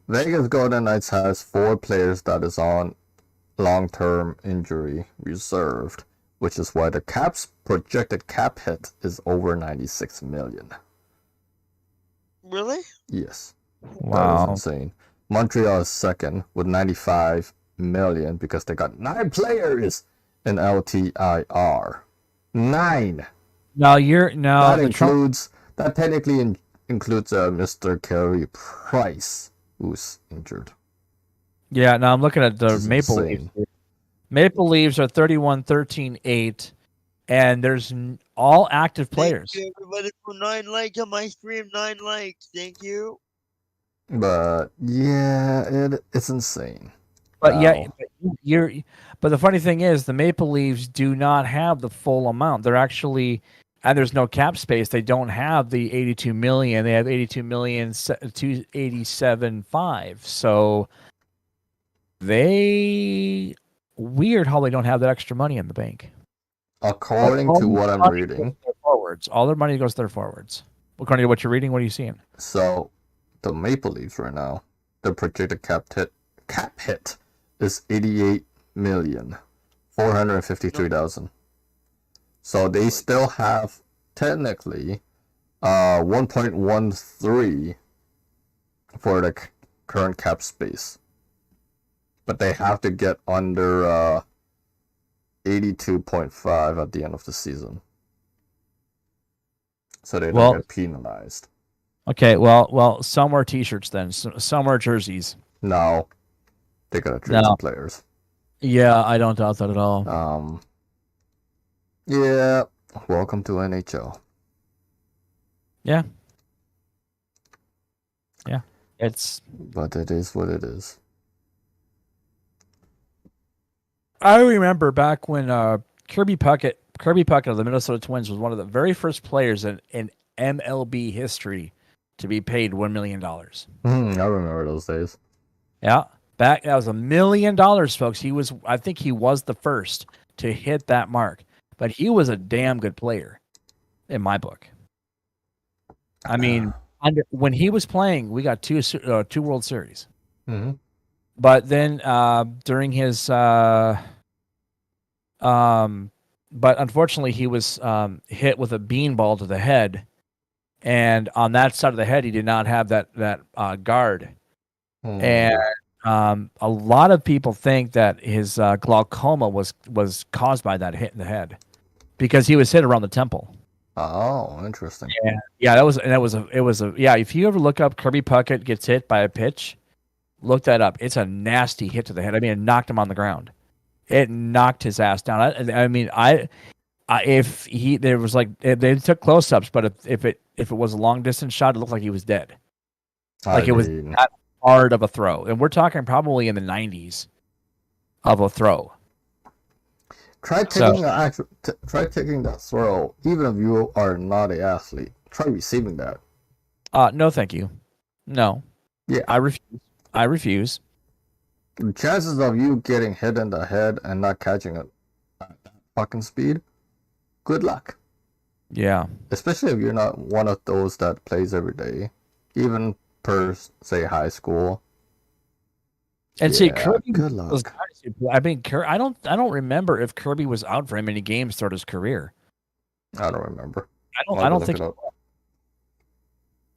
Vegas Golden Knights has 4 players that is on long-term injury reserved, which is why the Caps projected cap hit is over 96 million. Really? Yes. Wow. That is insane. Montreal is second with 95 million because they got 9 players in LTIR. 9. That technically includes Mr. Carey Price, who's injured. Yeah, now I'm looking at the Maple Leafs. Maple Leafs are 31-13-8, and there's all active players. Thank you, everybody, for 9 likes on my stream. 9 likes. Thank you. But yeah, it's insane. But but the funny thing is, the Maple Leafs do not have the full amount. They're actually, and there's no cap space. They don't have the 82 million. They have 82,287,500. So weird how they don't have that extra money in the bank. According to what I'm reading, forwards. All their money goes to their forwards. According to what you're reading, what are you seeing? So the Maple Leafs right now, their projected cap hit is 88,453,000. So they still have technically 1.13 for the current cap space, but they have to get under 82.5 at the end of the season, so they don't get penalized. Okay, well, some wear T-shirts then. Some wear jerseys. No, they gotta trade some players. Yeah, I don't doubt that at all. Yeah. Welcome to NHL. Yeah. But it is what it is. I remember back when Kirby Puckett of the Minnesota Twins was one of the very first players in MLB history to be paid $1 million. I remember those days. Yeah, that was $1 million, folks. I think he was the first to hit that mark, but he was a damn good player in my book. I mean, when he was playing, we got two World Series. Mm-hmm. But then during his, but unfortunately, he was hit with a beanball to the head, and on that side of the head, he did not have that guard. Mm. And a lot of people think that his glaucoma was caused by that hit in the head because he was hit around the temple. Oh, interesting. Yeah, it was yeah. If you ever look up Kirby Puckett gets hit by a pitch, look that up. It's a nasty hit to the head. I mean, it knocked him on the ground. It knocked his ass down. If there was they took close-ups, but if it was a long distance shot, it looked like he was dead. It was that hard of a throw, and we're talking probably in the 90s of a throw. Try taking that throw, even if you are not an athlete. Try receiving that. No, thank you. No. Yeah, I refuse. The chances of you getting hit in the head and not catching it at that fucking speed, good luck. Yeah. Especially if you're not one of those that plays every day, even per say high school. And see, Yeah, Kirby good was. luck. I mean, I don't remember if Kirby was out for many games throughout his career. I don't remember. I I'll don't look think. it up.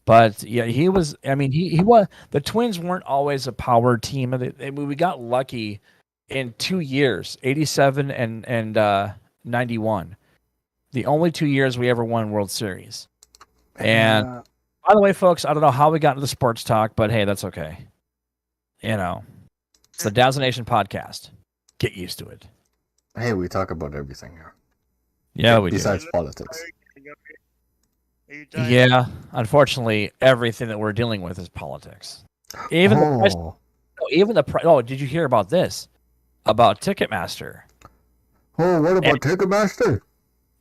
But yeah, he was. I mean, he was. The Twins weren't always a power team. We got lucky in 2 years, 87 and 91. The only 2 years we ever won World Series. And by the way, folks, I don't know how we got into the sports talk, but hey, that's okay. You know, it's the Dazzo Nation podcast. Get used to it. Hey, we talk about everything here. Yeah, we do. Besides politics. Yeah, unfortunately, everything that we're dealing with is politics. Even the price. Even the price. Oh, did you hear about this? About Ticketmaster. Oh, what about Ticketmaster?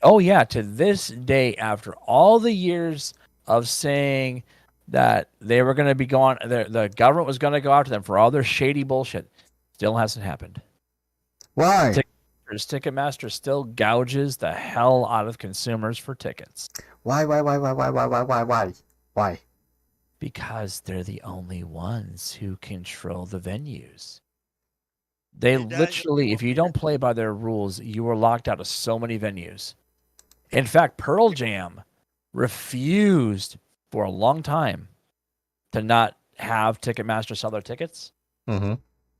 Oh yeah, to this day, after all the years of saying that they were going to be going, the government was going to go after them for all their shady bullshit, still hasn't happened. Why? Ticketmaster still gouges the hell out of consumers for tickets. Why? Why? Because they're the only ones who control the venues. They literally, if you don't play by their rules, you are locked out of so many venues. In fact, Pearl Jam refused for a long time to not have Ticketmaster sell their tickets. Mm-hmm.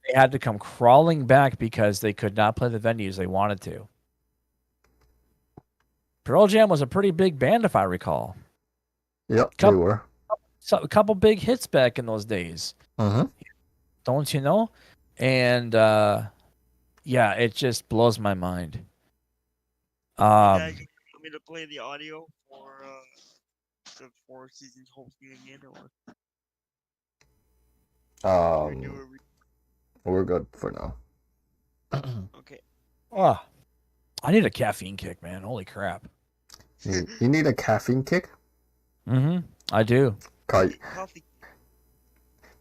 They had to come crawling back because they could not play the venues they wanted to. Pearl Jam was a pretty big band, if I recall. Yep, they were. A couple big hits back in those days. Mm-hmm. Don't you know? And yeah, it just blows my mind. You want me to play the audio for the Four Seasons hosting again, or we're good for now. Okay. Oh, I need a caffeine kick, man. Holy crap. You need a caffeine kick? Mm-hmm. I do. Coffee.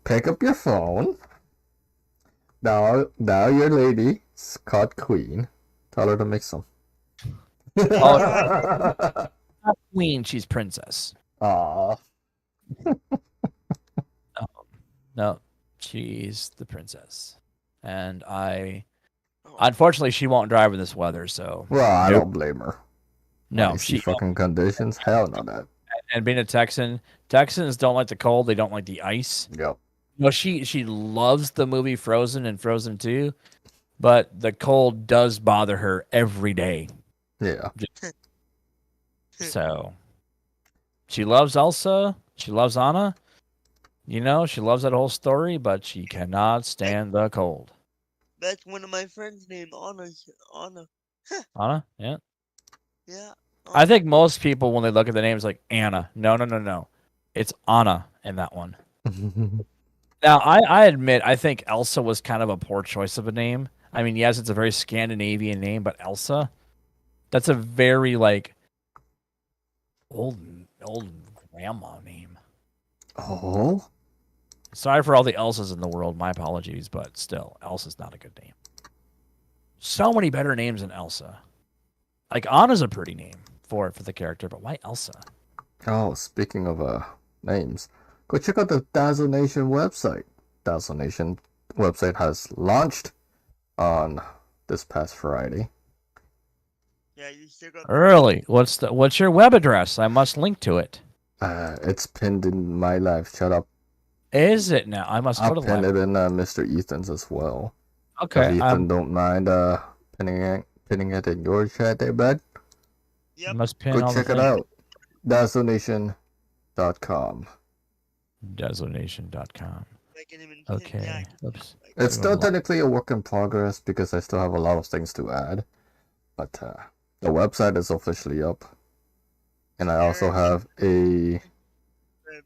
Pick up your phone. Now your lady is called Queen. Tell her to make some. Oh, not Queen, she's Princess. Aww. No, she's the princess. And unfortunately, she won't drive in this weather, so. Well, I don't blame her. No, she fucking conditions. Hell no, that. And being a Texan, Texans don't like the cold. They don't like the ice. Yep. No, she loves the movie Frozen and Frozen 2, but the cold does bother her every day. Yeah. So she loves Elsa. She loves Anna. You know, she loves that whole story, but she cannot stand the cold. That's one of my friends named Anna. Anna? Yeah. Yeah. I think most people, when they look at the names, like Anna. No. It's Anna in that one. Now, I admit, I think Elsa was kind of a poor choice of a name. I mean, yes, it's a very Scandinavian name, but Elsa, that's a very, like, old grandma name. Oh? Sorry for all the Elsas in the world. My apologies, but still, Elsa's not a good name. So many better names than Elsa. Like, Anna's a pretty name for the character, but why Elsa? Oh, speaking of names, go check out the Dazzo Nation website. Dazzo Nation website has launched on this past Friday. Yeah, you still got Early. What's your web address? I must link to it. It's pinned in my live. Shut up. Is it now? I must go to the I'll pin live. it in Mr. Ethan's as well. Okay. If Ethan don't mind pinning it in your chat there, bud. Yep. Must pin Go all check the it things. out. DazzoNation.com. DazzoNation.com. Okay. Yeah. Oops. It's still technically a work in progress because I still have a lot of things to add. But the website is officially up. And I also have a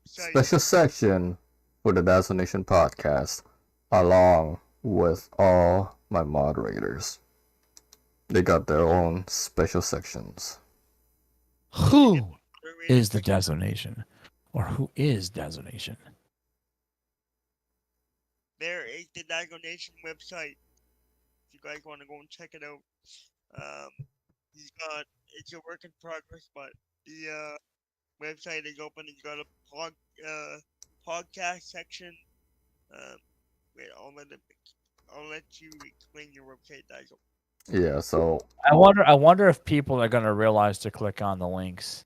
special section for the Dazzo Nation podcast along with all my moderators. They got their own special sections. Who is the Dazzo Nation? Or who is Dazzo Nation? There is the Dazzo Nation website. If you guys want to go and check it out. It's a work in progress, but the website is open. It's got a podcast section. Wait, I'll let you explain your website, Dazzo. Yeah, so I wonder if people are going to realize to click on the links.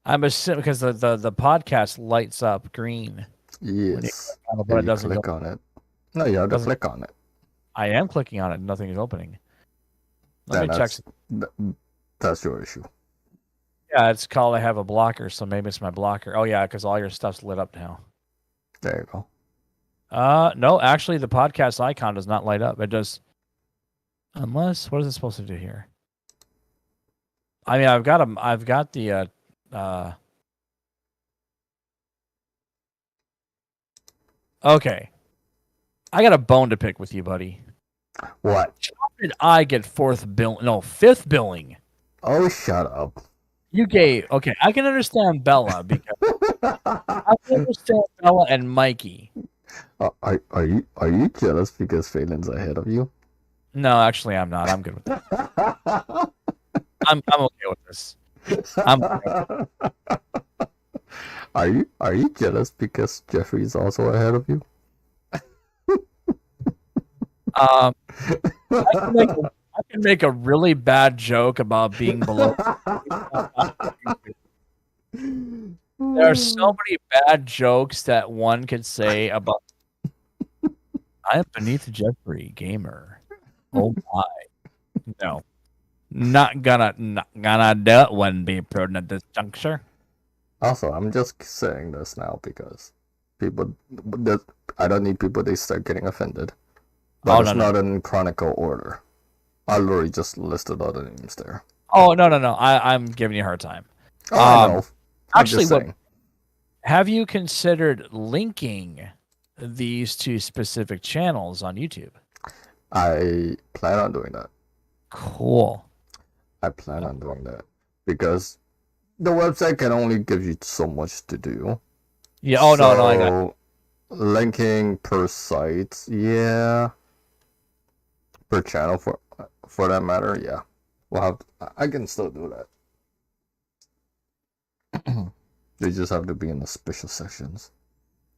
I'm assuming because the podcast lights up green. yes, But it you doesn't click go. on it. No, you have to click on it. I am clicking on it. Nothing is opening. Let me check. That's your issue. Yeah, it's called I have a blocker, so maybe it's my blocker. Oh yeah, because all your stuff's lit up now. There you go. No, actually, the podcast icon does not light up. It does, unless what is it supposed to do here? I mean, I've got the Okay, I got a bone to pick with you, buddy. What? How did I get fifth billing? Oh, shut up. You gave okay. I can understand Bella because I can understand Bella and Mikey. Are you jealous because Phelan's ahead of you? No, actually, I'm not. I'm good with that. I'm okay with this. Are you jealous because Jeffrey's also ahead of you? I can make a really bad joke about being below. There are so many bad jokes that one could say about. I am beneath Jeffrey Gamer. Oh my! No, not gonna do it. Wouldn't be prudent at this juncture. Also, I'm just saying this now because I don't need people to start getting offended. But it's not in chronicle order. I literally just listed all the names there. Oh no! I'm giving you a hard time. Oh, I know. Actually, have you considered linking these two specific channels on YouTube? I plan on doing that. Cool. I plan on doing that because the website can only give you so much to do. Yeah. Oh no! I got it. Linking per site, yeah. Per channel for that matter, yeah. I can still do that. They just have to be in the special sections.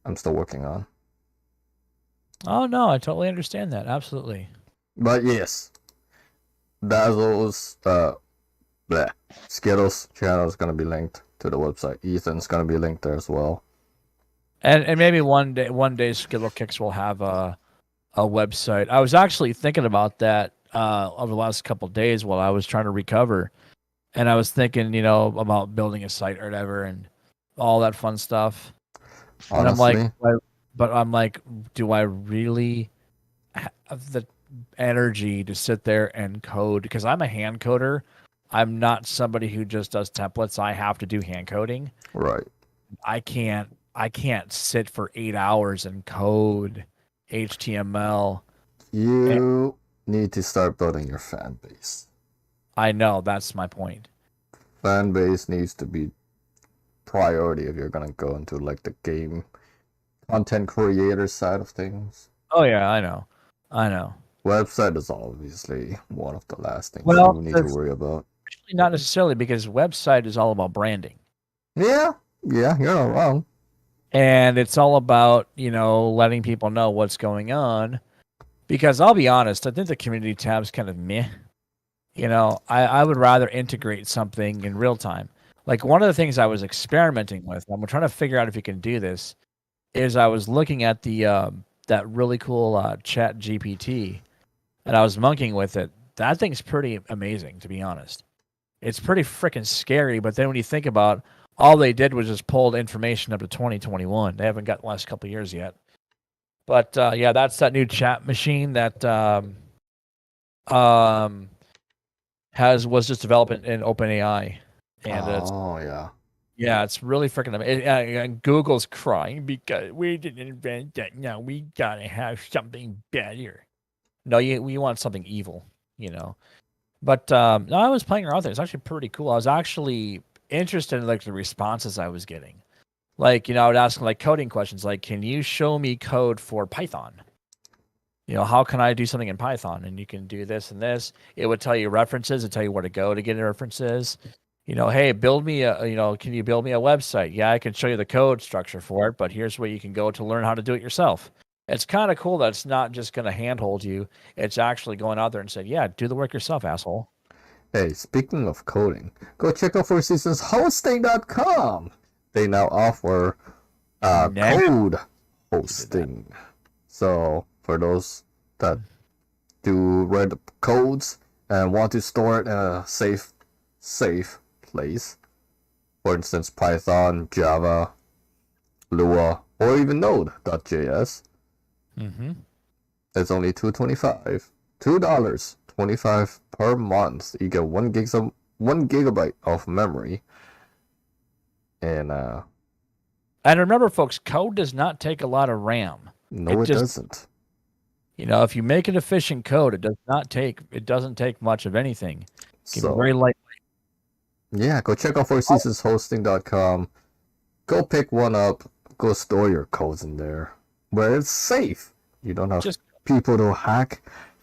I'm still working on. Oh no, I totally understand that. Absolutely. But yes, Dazzo's Skittles channel is gonna be linked to the website. Ethan's gonna be linked there as well. And maybe one day Skittle Kicks will have a website. I was actually thinking about that over the last couple of days while I was trying to recover, and I was thinking, about building a site or whatever and all that fun stuff. Honestly, and I'm like, do I really have the energy to sit there and code? Because I'm a hand coder. I'm not somebody who just does templates. I have to do hand coding. Right. I can't sit for 8 hours and code HTML. You need to start building your fan base. I know, that's my point. Fan base needs to be priority if you're gonna go into like the game content creator side of things. Oh yeah, I know. Website is obviously one of the last things you need to worry about. Actually, not necessarily, because website is all about branding. Yeah, you're not wrong. And it's all about, letting people know what's going on. Because I'll be honest, I think the community tab's kind of meh. I would rather integrate something in real time. Like one of the things I was experimenting with, and I'm trying to figure out if you can do this, is I was looking at the that really cool Chat GPT, and I was monkeying with it. That thing's pretty amazing, to be honest. It's pretty freaking scary, but then when you think about all they did was just pulled information up to 2021. They haven't got the last couple of years yet. But yeah, that's that new chat machine that was just developed in OpenAI. And yeah, it's really freaking amazing. Google's crying because we didn't invent that. Now we gotta have something better. No, we want something evil, But no, I was playing around with it. It's actually pretty cool. I was actually interested in the responses I was getting. I would ask coding questions like, can you show me code for Python? How can I do something in Python? And you can do this and this. It would tell you references, it'd tell you where to go to get references. hey, build me can you build me a website? Yeah, I can show you the code structure for it, but here's where you can go to learn how to do it yourself. It's kind of cool that it's not just going to handhold you. It's actually going out there and saying, yeah, do the work yourself, asshole. Hey, speaking of coding, go check out fourseasonshosting.com. They now offer code hosting. So for those that do write codes and want to store it in a safe place, for instance, Python, Java, Lua, or even Node.js, it's only $2.25 per month. You get 1 gigabyte of memory, and remember, folks, code does not take a lot of RAM. No, it doesn't. If you make an efficient code, it doesn't take much of anything. It's very lightweight. Yeah, go check out fourseasonshosting.com. Go pick one up. Go store your codes in there where it's safe. You don't have people to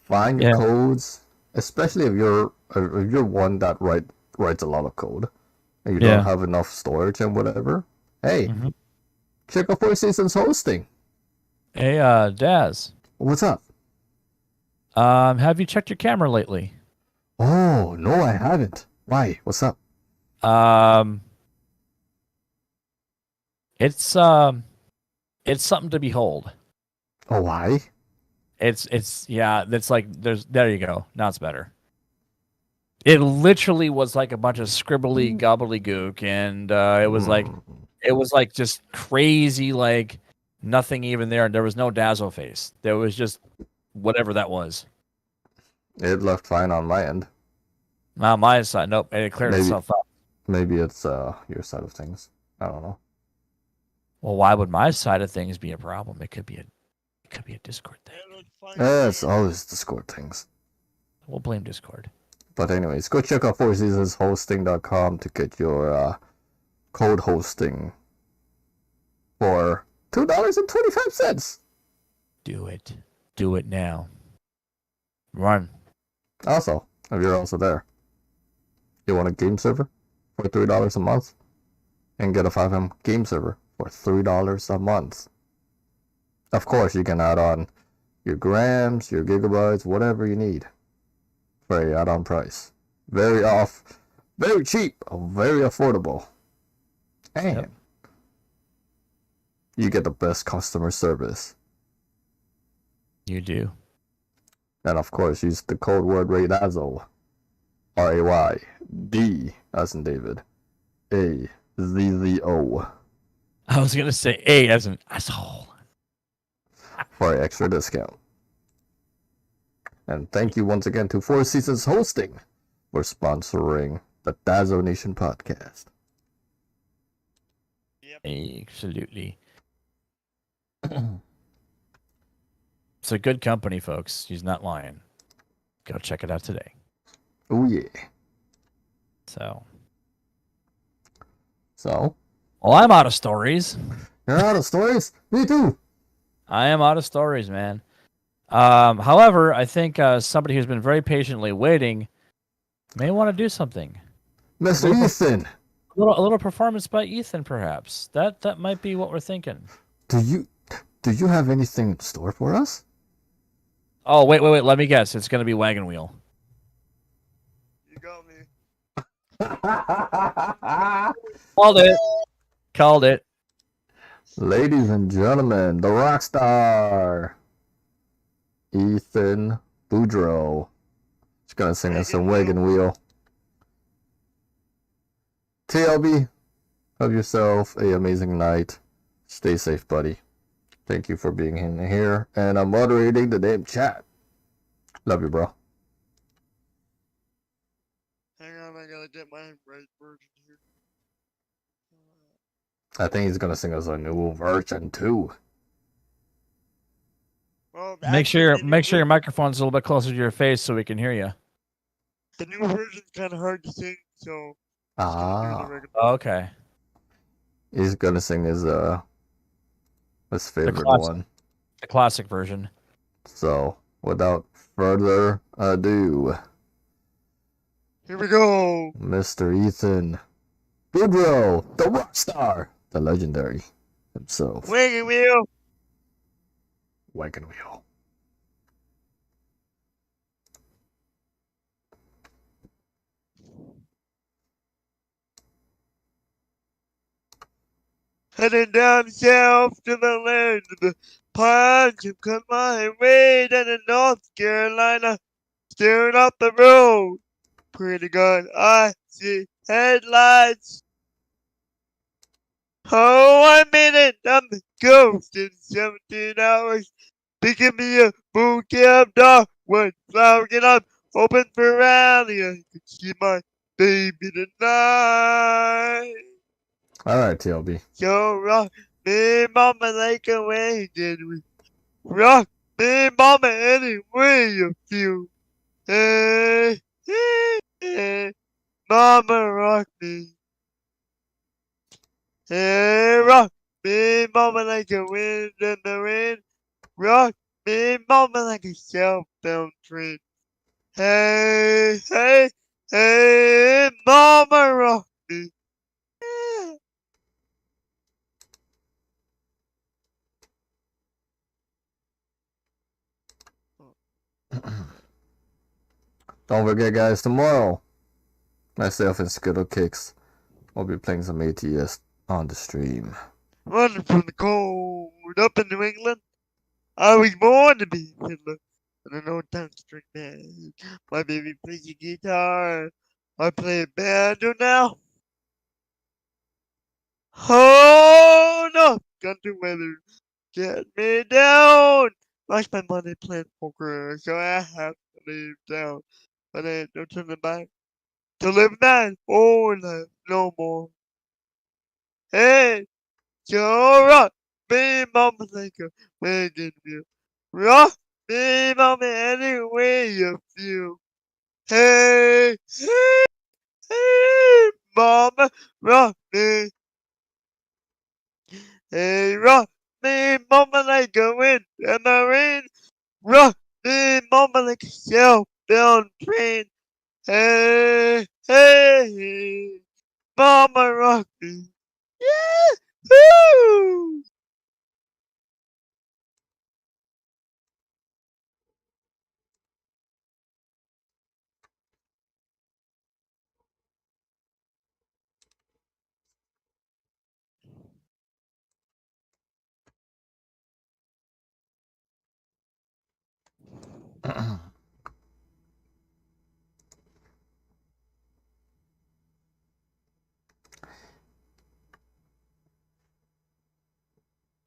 find your codes, especially if you're one that writes a lot of code and you don't have enough storage and whatever. Hey, check out Four Seasons Hosting. Hey, Daz. What's up? Have you checked your camera lately? Oh, no, I haven't. Why? What's up? It's something to behold. Oh, why? It's like there you go. Now it's better. It literally was like a bunch of scribbly gobbledygook, and it was like just crazy, like nothing even there, and there was no Dazzo face. There was just whatever that was. It left fine on my end. On my side, nope, it cleared itself up. Maybe it's your side of things. I don't know. Well, why would my side of things be a problem? It could be a Discord thing. It's always Discord things. We'll blame Discord. But anyways, go check out fourseasonshosting.com to get your code hosting for $2.25. Do it. Do it now. Run. Also, if you're also there, you want a game server for $3 a month and get a FiveM game server for $3 a month. Of course, you can add on your grams, your gigabytes, whatever you need for a add-on price. Very cheap, very affordable. And you get the best customer service. You do. And of course, use the code word RAYDAZZLE. RAYD as in David. AZZO. I was gonna say A as in asshole. For an extra discount. And thank you once again to Four Seasons Hosting for sponsoring the Dazzo Nation Podcast. Yep. Absolutely. It's a good company, folks. He's not lying. Go check it out today. Oh, yeah. So? Well, I'm out of stories. You're out of stories? Me too. I am out of stories, man. However, I think somebody who's been very patiently waiting may want to do something. Mr. Ethan. A little performance by Ethan, perhaps. That might be what we're thinking. Do you have anything in store for us? Oh, wait. Let me guess. It's going to be Wagon Wheel. You got me. Called it. Ladies and gentlemen, the rock star, Ethan Boudreaux. He's going to sing us a Wagon Wheel. TLB, have yourself an amazing night. Stay safe, buddy. Thank you for being in here. And I'm moderating the damn chat. Love you, bro. Hang on, I gotta get my right version here. I think he's going to sing us a new version, too. Well, Make sure your microphone's a little bit closer to your face so we can hear you. The new version's kind of hard to sing, so. Okay. He's going to sing his favorite one. The classic version. So, without further ado, Here we go. Mr. Ethan Boudreaux, the rock star, the legendary himself. Wagon wheel. Wagon wheel. Heading down south to the land of the pines have come my way down in North Carolina, staring up the road. Pretty good, I see headlights. Oh, I made it on the coast in 17 hours. Picking me a bouquet of dogwood, flowering up, hoping for rally. I could see my baby tonight. All right, TLB. So rock me, mama, like a wagon. Rock me, mama, any way you feel. Hey, hey, hey, mama, rock me. Hey, rock me, mama, like a wind in the rain. Rock me, mama, like a southbound train. Hey, hey, hey, mama, rock me. Yeah. Don't forget, guys, tomorrow, myself and Skittle Kicks will be playing some ATS on the stream. Running from the cold up in New England. I was born to be a fiddler, and an old town string band. My baby plays the guitar. I play a banjo now. Oh no, country weather, get me down. Lost my money playing poker, so I have to leave town. But I ain't no turning back to live that old life no more. Hey, so rock me, mama, like a wagon wheel. Rock me, mama, any way you feel. Hey, hey, hey, mama, rock me. Hey, rock me, mama, like a wind in the rain. Rock me, mama, like a southbound train. Hey, hey, hey, mama, rock me. Woo!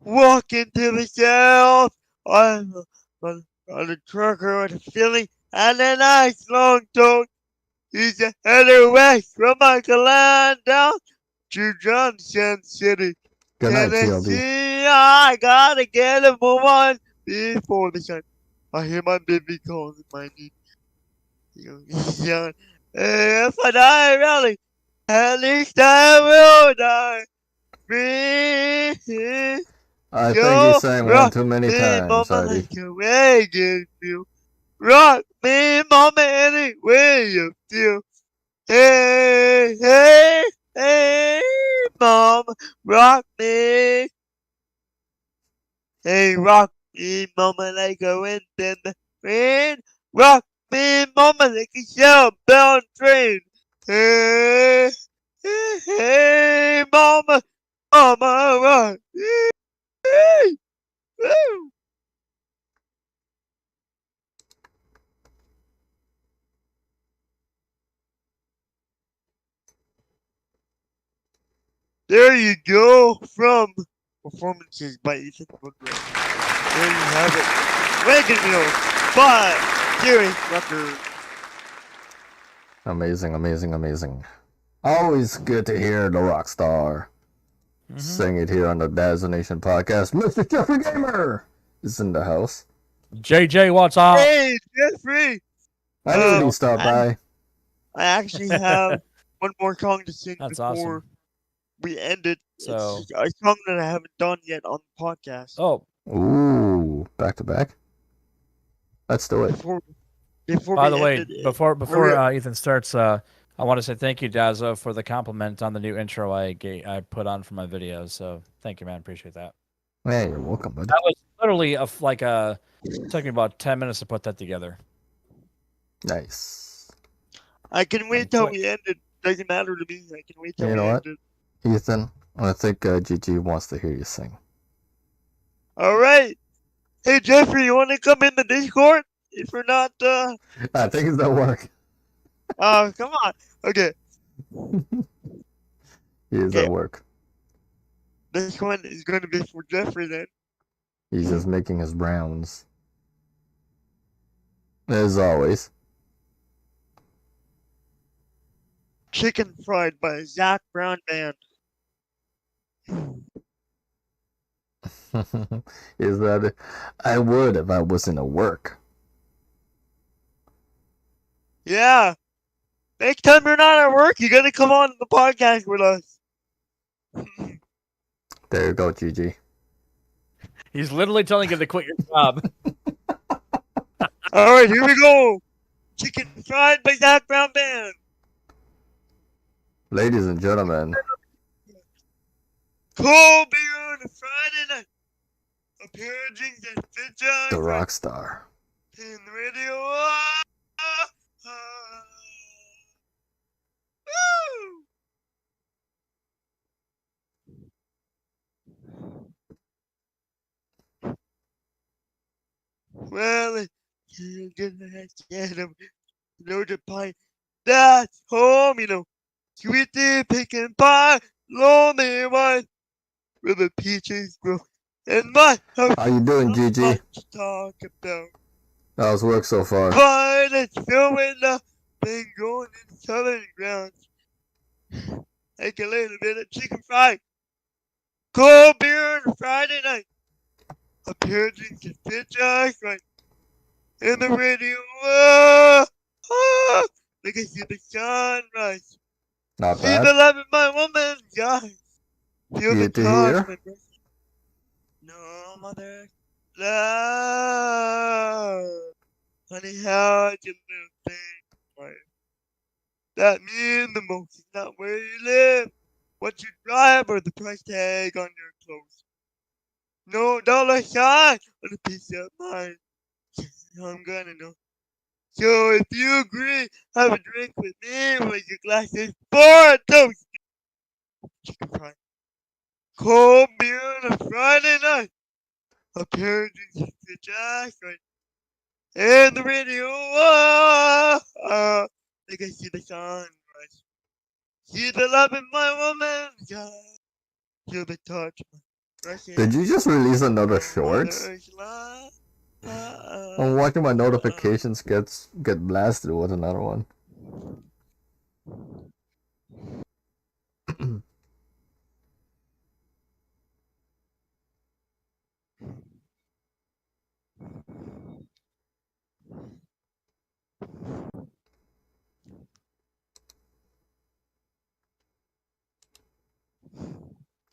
Walking to the south. I'm on a trucker with a filly and a nice long tongue. He's a header west from Michaeland down to Johnson City, Good night, TLB. Tennessee. I gotta get him for one before the sun. I hear my baby calling my name. He's young. If I die, really, at least I will die free. I think you sang one rock too many me, times, mama, Heidi. like a wagon wheel. Rock me, mama, any way you feel. Hey, hey, hey, mama, rock me. Hey, rock me, mama, like a wind in the rain. Rock me, mama, like a southbound train. Hey, hey, hey, mama, mama, rock me. Hey, woo. There you go, from performances by Ethan Woodruff. There you have it. Wagon Wheel by Jerry Rucker. Amazing, amazing, amazing. Always good to hear the rock star sing it here on the Dazzo Nation Podcast. Mr. Jeffrey Gamer is in the house. JJ, what's up? Hey, Jeffrey! I knew he stopped by. I actually have one more song to sing That's before awesome. we end it. So- It's a song that I haven't done yet on the podcast. Oh, Ooh, back to back. Let's do it. Before, before By we the way, ended it. before Ethan starts, I want to say thank you, Dazzo, for the compliment on the new intro I put on for my videos. So thank you, man. Appreciate that. Hey, you're welcome, buddy. That was literally took me about 10 minutes to put that together. Nice. I can wait till we end it. Doesn't matter to me. I can wait till we end it. Ethan, I think Gigi wants to hear you sing. All right. Hey, Jeffrey, you want to come in the Discord? If you're not, I think it's that work. come on. Okay. He is at work. This one is going to be for Jeffrey then. He's just making his rounds. As always. Chicken Fried by Zach Brown Band. Is that I would if I wasn't at work. Yeah. Next time you're not at work, you gotta come on the podcast with us. There you go, Gigi. He's literally telling you to quit your job. All right, here we go. Chicken Fried by Zach Brown Band. Ladies and gentlemen. Cold beer on a Friday night. A pair of jeans that fit just The right. rock star. In the radio. Well, you get him. No the pie. That's home, you know. Sweetie pecan pie, lonely wine, where the peaches grow. And my house. How you doing, Gigi? Much to talk about. How's work so far? But it's filling up, been going in southern grounds. Take a little bit of chicken fried. Cold beer on a Friday night. A pair of jeans that fit just right. In the radio, like I see the sunrise. Not See bad. the love in my woman's eyes. Feel the Good to touch hear. of my breath. No mother love. Honey, how you little thing like that mean the most is not where you live, what you drive, or the price tag on your clothes. No dollar sign on a piece of mind. I'm gonna know. So if you agree, have a drink with me. Raise your glasses for a toast. Chicken fry. Cold beer on a Friday night. A pair of jeans fit just right. And the radio, like I see the sunrise. See the love in my woman's eyes. Feel the touch of my breath. Did you just release another shorts? I'm watching my notifications get blasted with another one.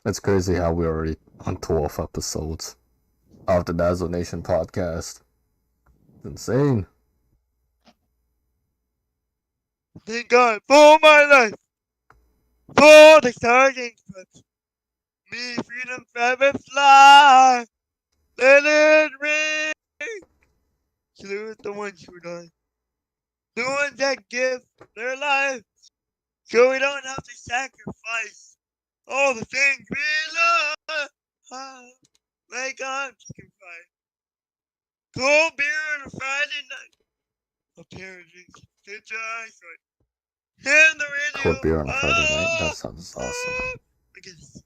It's crazy how we're already on 12 episodes of the Dazzo Nation Podcast. It's insane. Thank God for my life. For the starting strips. Me freedom forever fly. Let it ring. Salute the ones who die. The ones that give their life. So we don't have to sacrifice all the things we love. Like I'm chicken fried. Cold beer on a Friday night. A pair of drinks. Fit your eyes right. And the radio. Cold beer on a Friday night? That sounds awesome. Look at this.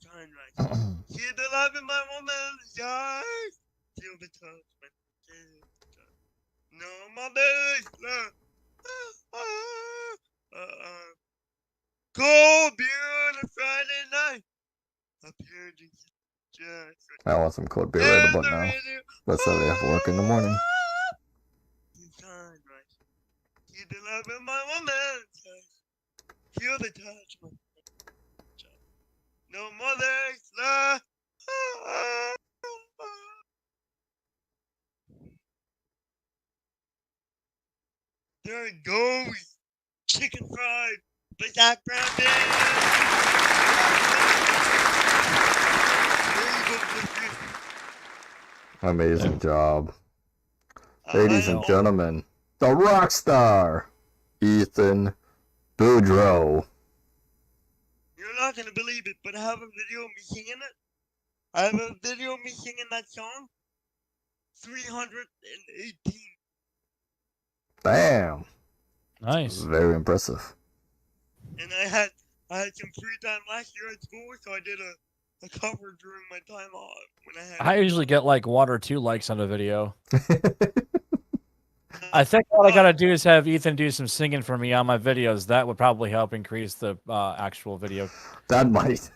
Sunrise. See the love in my woman's eyes. Feel the touch. No mother's love. Cold beer on a Friday night. A pair of drinks. I want some cold beer right about now. But sadly I have work in the morning. Sunrise. See the love in my woman's eyes. Feel the touch. No mother's love. There it goes. Chicken fried. But that brown There you go, Amazing job. Jeffrey. Ladies and gentlemen, the rock star, Ethan Boudreaux. You're not gonna believe it, but I have a video of me singing it. I have a video of me singing that song. 318. Damn. Nice. Very impressive. And I had some free time last year at school, so I did a cover during my time off when I had. I usually get like 1 or 2 likes on a video. I think all I gotta do is have Ethan do some singing for me on my videos. That would probably help increase the actual video. That might.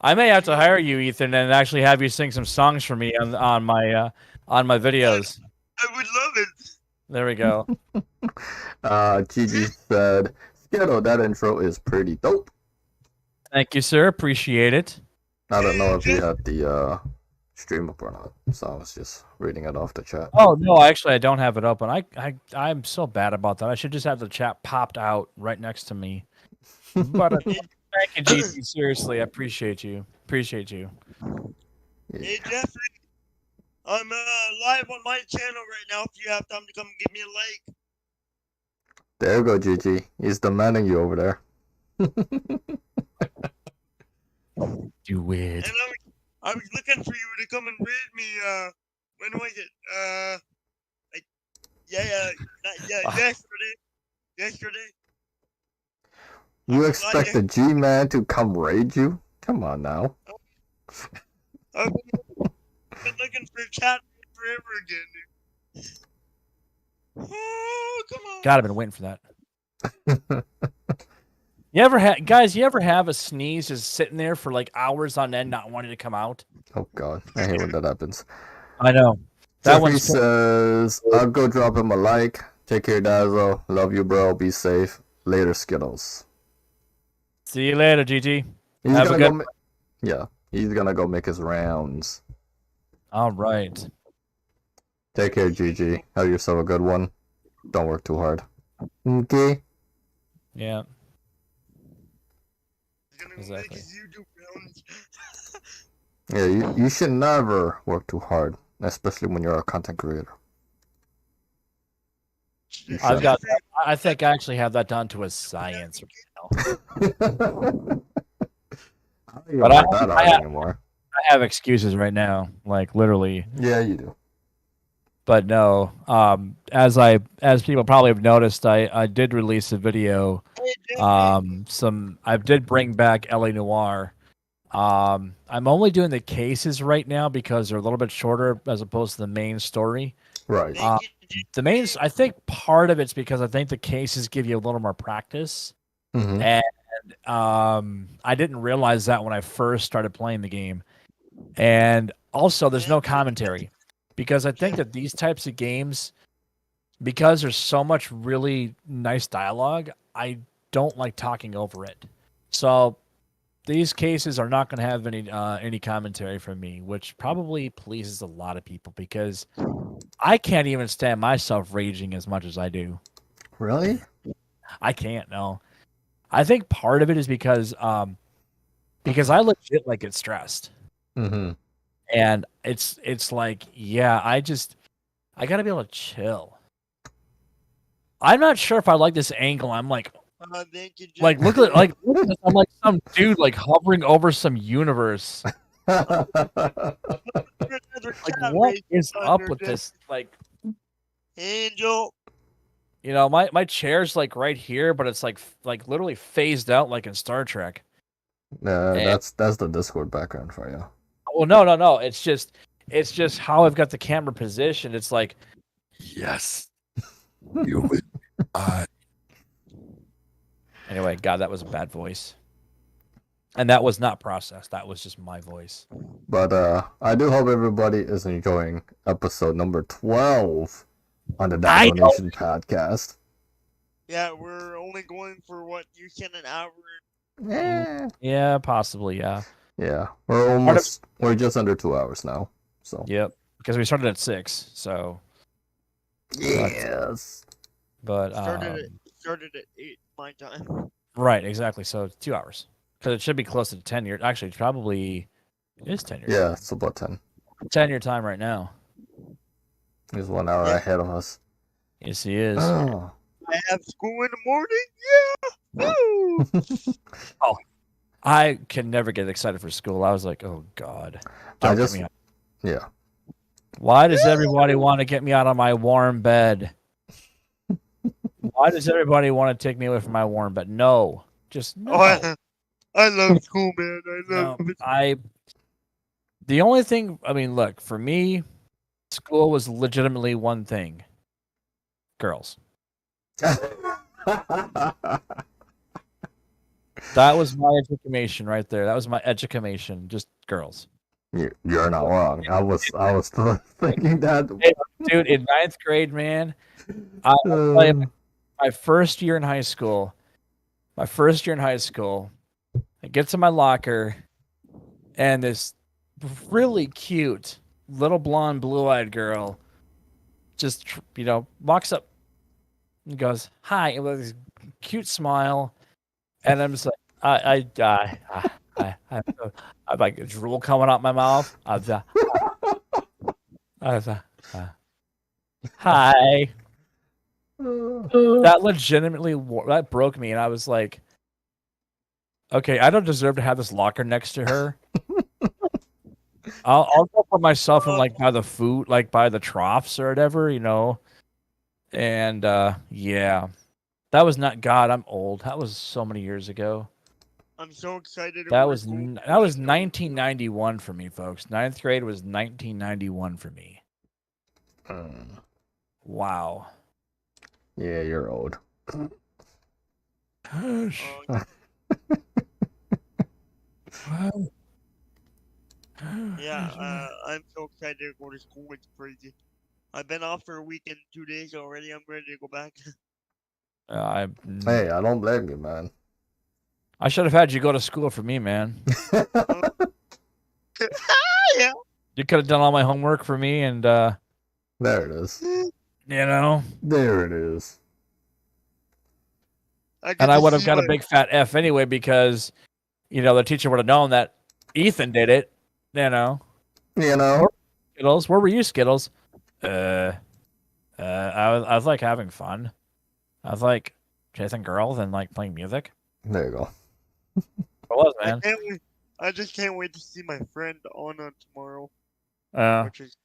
I may have to hire you, Ethan, and actually have you sing some songs for me on my videos. I would love it. There we go. Gigi said, Skittle, that intro is pretty dope. Thank you, sir. Appreciate it. I don't know if you had the stream up or not, so I was just reading it off the chat. Oh no, actually, I don't have it open. I'm so bad about that. I should just have the chat popped out right next to me. But thank you, Gigi. Seriously, I appreciate you. Appreciate you. Hey Jeffrey, I'm live on my channel right now. If you have time to come give me a like. There you go, Gigi. He's demanding you over there. Do it. And I was looking for you to come and raid me. When was it? Yesterday. You expect the G-Man to come raid you? Come on now. I've been looking for chat forever again, dude. Oh, come on. God, I've been waiting for that. You ever have a sneeze just sitting there for like hours on end, not wanting to come out? Oh God, I hate when that happens. I know. That Jeffrey one's says, I'll go drop him a like. Take care, Dazzo. Love you, bro. Be safe. Later, Skittles. See you later, GG. He's Have a gonna good. yeah, he's gonna go make his rounds. All right. Take care, Gigi. Have yourself a good one. Don't work too hard. Okay. Yeah. Exactly. Yeah, you should never work too hard, especially when you're a content creator. I think I actually have that down to a science right now. But I have excuses right now, like literally. Yeah, you do. But no, as people probably have noticed, I did release a video. I did bring back LA Noire. I'm only doing the cases right now because they're a little bit shorter as opposed to the main story. Right. The main, I think part of it's because I think the cases give you a little more practice. Mm-hmm. And I didn't realize that when I first started playing the game. And also, there's no commentary. Because I think that these types of games, because there's so much really nice dialogue, I don't like talking over it. So these cases are not going to have any commentary from me, which probably pleases a lot of people because I can't even stand myself raging as much as I do. Really? I can't. No. I think part of it is because I legit like get stressed. Mm-hmm. And it's like, yeah, I gotta be able to chill. I'm not sure if I like this angle. I'm like, look at this. I'm like some dude like hovering over some universe. Like, what is up with this? Like, Angel. You know, my chair's like right here, but it's like literally phased out like in Star Trek. That's the Discord background for you. Well, no. It's just how I've got the camera positioned. It's like, yes, you will. Anyway, God, that was a bad voice, and that was not processed. That was just my voice. But I do hope everybody is enjoying episode number 12 on the Dazzo Nation Podcast. Yeah, we're only going for what you said an hour. Yeah, possibly. Yeah. Yeah, we're just under 2 hours now. So yep, because we started at 6. So Yes. But started at 8 my time. right, exactly. So 2 hours because it should be close to 10 years. Actually, it probably is 10 years. Yeah, it's about 10. 10 year time right now. He's 1 hour Yeah. ahead of us. Yes, he is. Oh. I have school in the morning. Yeah. Woo! I can never get excited for school. I was like, oh God. I Don't just- get me out. Yeah. Why does everybody want to get me out of my warm bed? Why does everybody want to take me away from my warm bed? No. Just no. Oh, I love school, man. I No, love it. the only thing, I mean, look, for me, school was legitimately one thing. Girls. That was my education right there. That was my education. Just girls. You're not wrong. I was thinking that. Dude, in 9th grade, man, I'll tell you, my first year in high school, I get to my locker, and this really cute little blonde, blue-eyed girl just, walks up and goes, "Hi," with this cute smile, and I'm just like, I'm like drool coming out my mouth. I was hi. That legitimately that broke me, and I was like, okay, I don't deserve to have this locker next to her. I'll go put myself in like by the food, like by the troughs or whatever, And yeah, that was not God. I'm old. That was so many years ago. I'm so excited. That was 1991 for me, folks. 9th grade was 1991 for me. Wow. Yeah, you're old. Gosh. Yeah, I'm so excited to go to school. It's crazy. I've been off for a week and 2 days already. I'm ready to go back. Hey, I don't blame you, man. I should have had you go to school for me, man. Yeah. You could have done all my homework for me, and There it is. There it is. And I would have got a big fat F anyway because, the teacher would have known that Ethan did it. Skittles, where were you, Skittles? I was like having fun. I was like chasing girls and like playing music. There you go. What was, man? I just can't wait to see my friend Anna tomorrow. Which is,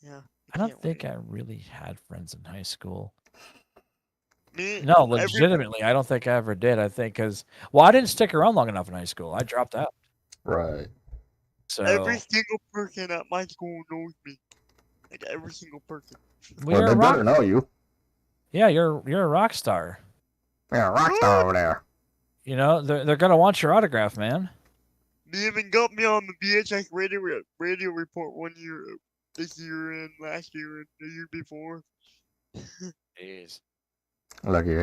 yeah. I don't think I really had friends in high school. Me? No, legitimately, I don't think I ever did. I think because, I didn't stick around long enough in high school. I dropped out. Right. So every single person at my school knows me. Like every single person. Well, they better know you. Yeah, you're a rock star. Yeah, a rock star over there. They're gonna want your autograph, man. They even got me on the VHS radio report one year, this year and last year and the year before. Jeez. Lucky.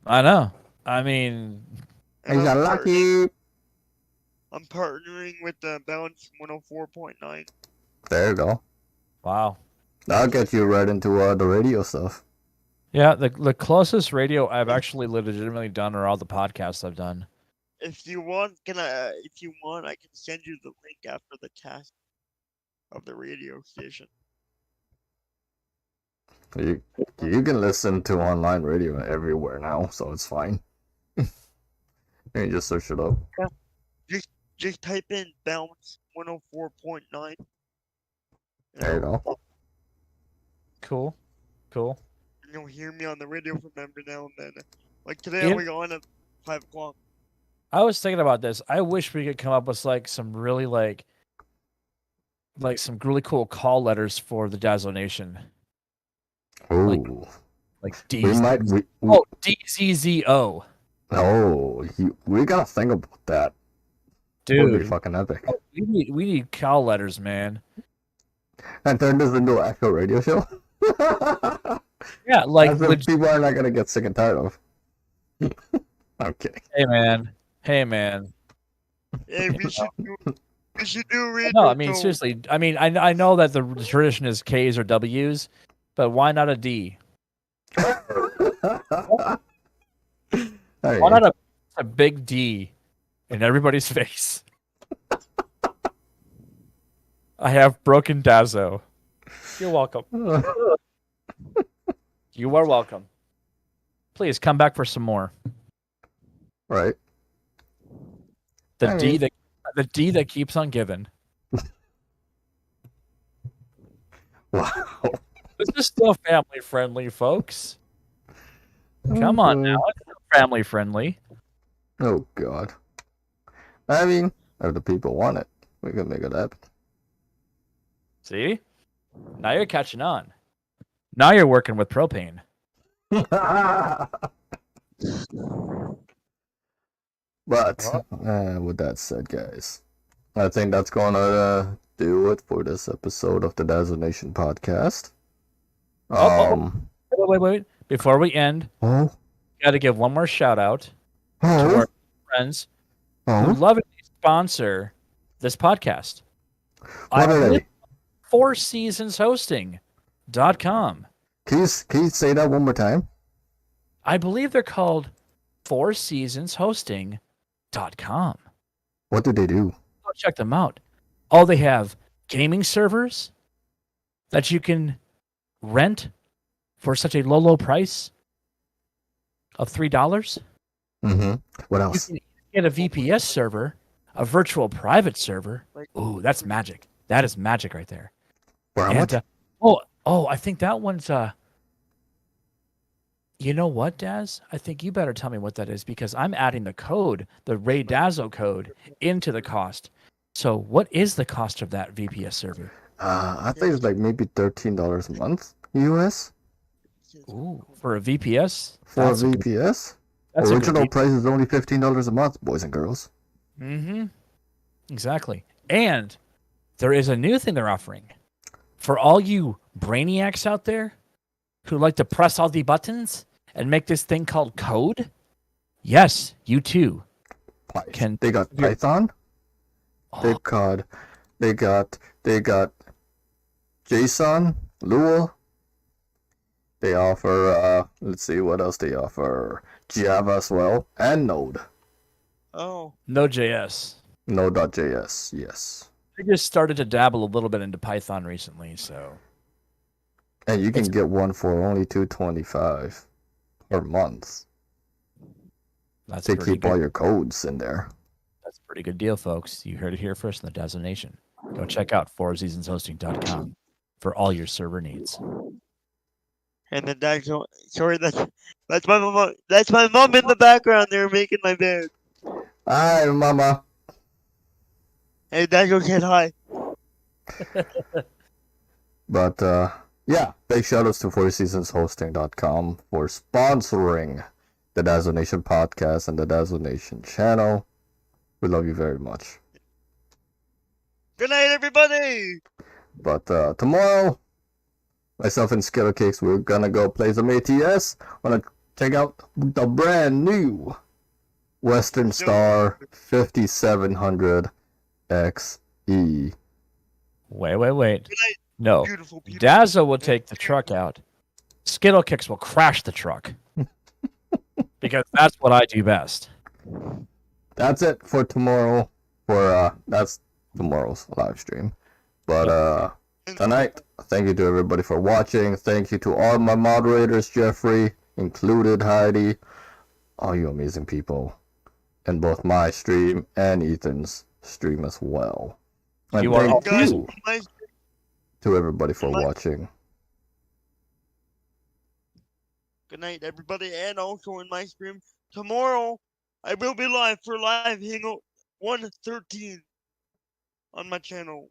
I know. I mean, He's lucky. I'm partnering with the Balance 104.9. There you go. Wow. That'll get you right into the radio stuff. Yeah, the closest radio I've actually legitimately done are all the podcasts I've done. If you want, I can send you the link after the cast of the radio station. You can listen to online radio everywhere now, so it's fine. You can just search it up. Yeah. Just type in Bounce 104.9. There you go. Cool. And you'll hear me on the radio from every now and then. Like today, I'll be on at 5 o'clock. I was thinking about this. I wish we could come up with some really like some really cool call letters for the Dazzo Nation. Oh. Like DZZO. Oh, we gotta think about that. Dude, that would be fucking epic. We need call letters, man. And turn this into an actual radio show. Yeah, like people are not gonna get sick and tired of. I'm kidding. Hey man. Hey, we should do You should do read. No, I mean seriously. I mean, I know that the tradition is K's or W's, but why not a D? Hey, Why not a big D in everybody's face? I have broken Dazzo. You're welcome. You are welcome. Please come back for some more. right? The D that keeps on giving. Wow. This is still family friendly, folks. Come on now, it's still family friendly. Oh God. I mean, if the people want it, we can make it happen. See? Now you're catching on. Now you're working with propane. But with that said, guys, I think that's gonna do it for this episode of the Dazzo Nation Podcast. Wait. Before we end, got to give one more shout out to our friends who lovingly sponsor this podcast. What are they? FourSeasonsHosting.com. Can you say that one more time? I believe they're called FourSeasonsHosting.com. What do they do? Go check them out. Oh, they have gaming servers that you can rent for such a low price of $3. Mm-hmm. What else? You can get a VPS server, a virtual private server. Ooh, that's magic. That is magic right there. For how much? I think that one's you know what, Daz? I think you better tell me what that is because I'm adding the code, the Ray Dazzo code, into the cost. So what is the cost of that VPS server? I think it's like maybe $13 a month US. Ooh, for a VPS? For a VPS? Original price is only $15 a month, boys and girls. Mm-hmm. Exactly. And there is a new thing they're offering. For all you brainiacs out there who like to press all the buttons and make this thing called code, yes, you too can. They got Python. They got JSON, Lua. They offer let's see what else they offer. Java as well and Node. Oh. Node.js. Node.js, yes. I just started to dabble a little bit into Python recently, so. And you can get one for only $225 per month. That's to keep all your codes in there. That's a pretty good deal, folks. You heard it here first in the Dazzo Nation. Go check out FourSeasonsHosting.com for all your server needs. And then that's my mom. That's my mom in the background there making my bed. Hi, Mama. Hey, Dazzo said hi. But yeah, big shout outs to FourSeasonsHosting.com for sponsoring the Dazzo Nation podcast and the Dazzo Nation channel. We love you very much. Good night, everybody. But tomorrow, myself and Skittle Cakes, we're gonna go play some ATS. Wanna check out the brand new Western Star 5700 XE. Wait. No. Dazzo will take the truck out. Skittle Kicks will crash the truck. Because that's what I do best. That's it for tomorrow. That's tomorrow's live stream. But tonight, thank you to everybody for watching. Thank you to all my moderators, Jeffrey, included Heidi, all you amazing people, in both my stream and Ethan's stream as well. And thank you to everybody for watching. Good night, everybody, and also in my stream tomorrow, I will be live for Live Hangout 113 on my channel.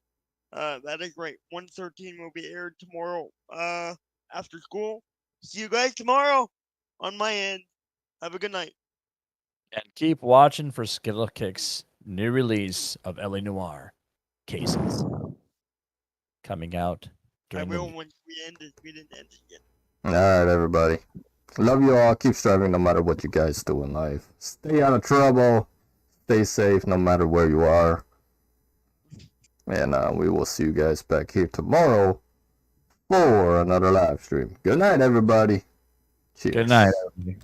That is right. 113 will be aired tomorrow. After school. See you guys tomorrow. On my end. Have a good night. And keep watching for Skittle Kick's new release of LA Noir cases coming out. I will once we end it. We didn't end it yet. Alright, everybody. Love you all. Keep striving no matter what you guys do in life. Stay out of trouble. Stay safe no matter where you are. And we will see you guys back here tomorrow for another live stream. Good night, everybody. Cheers. Good night, everybody.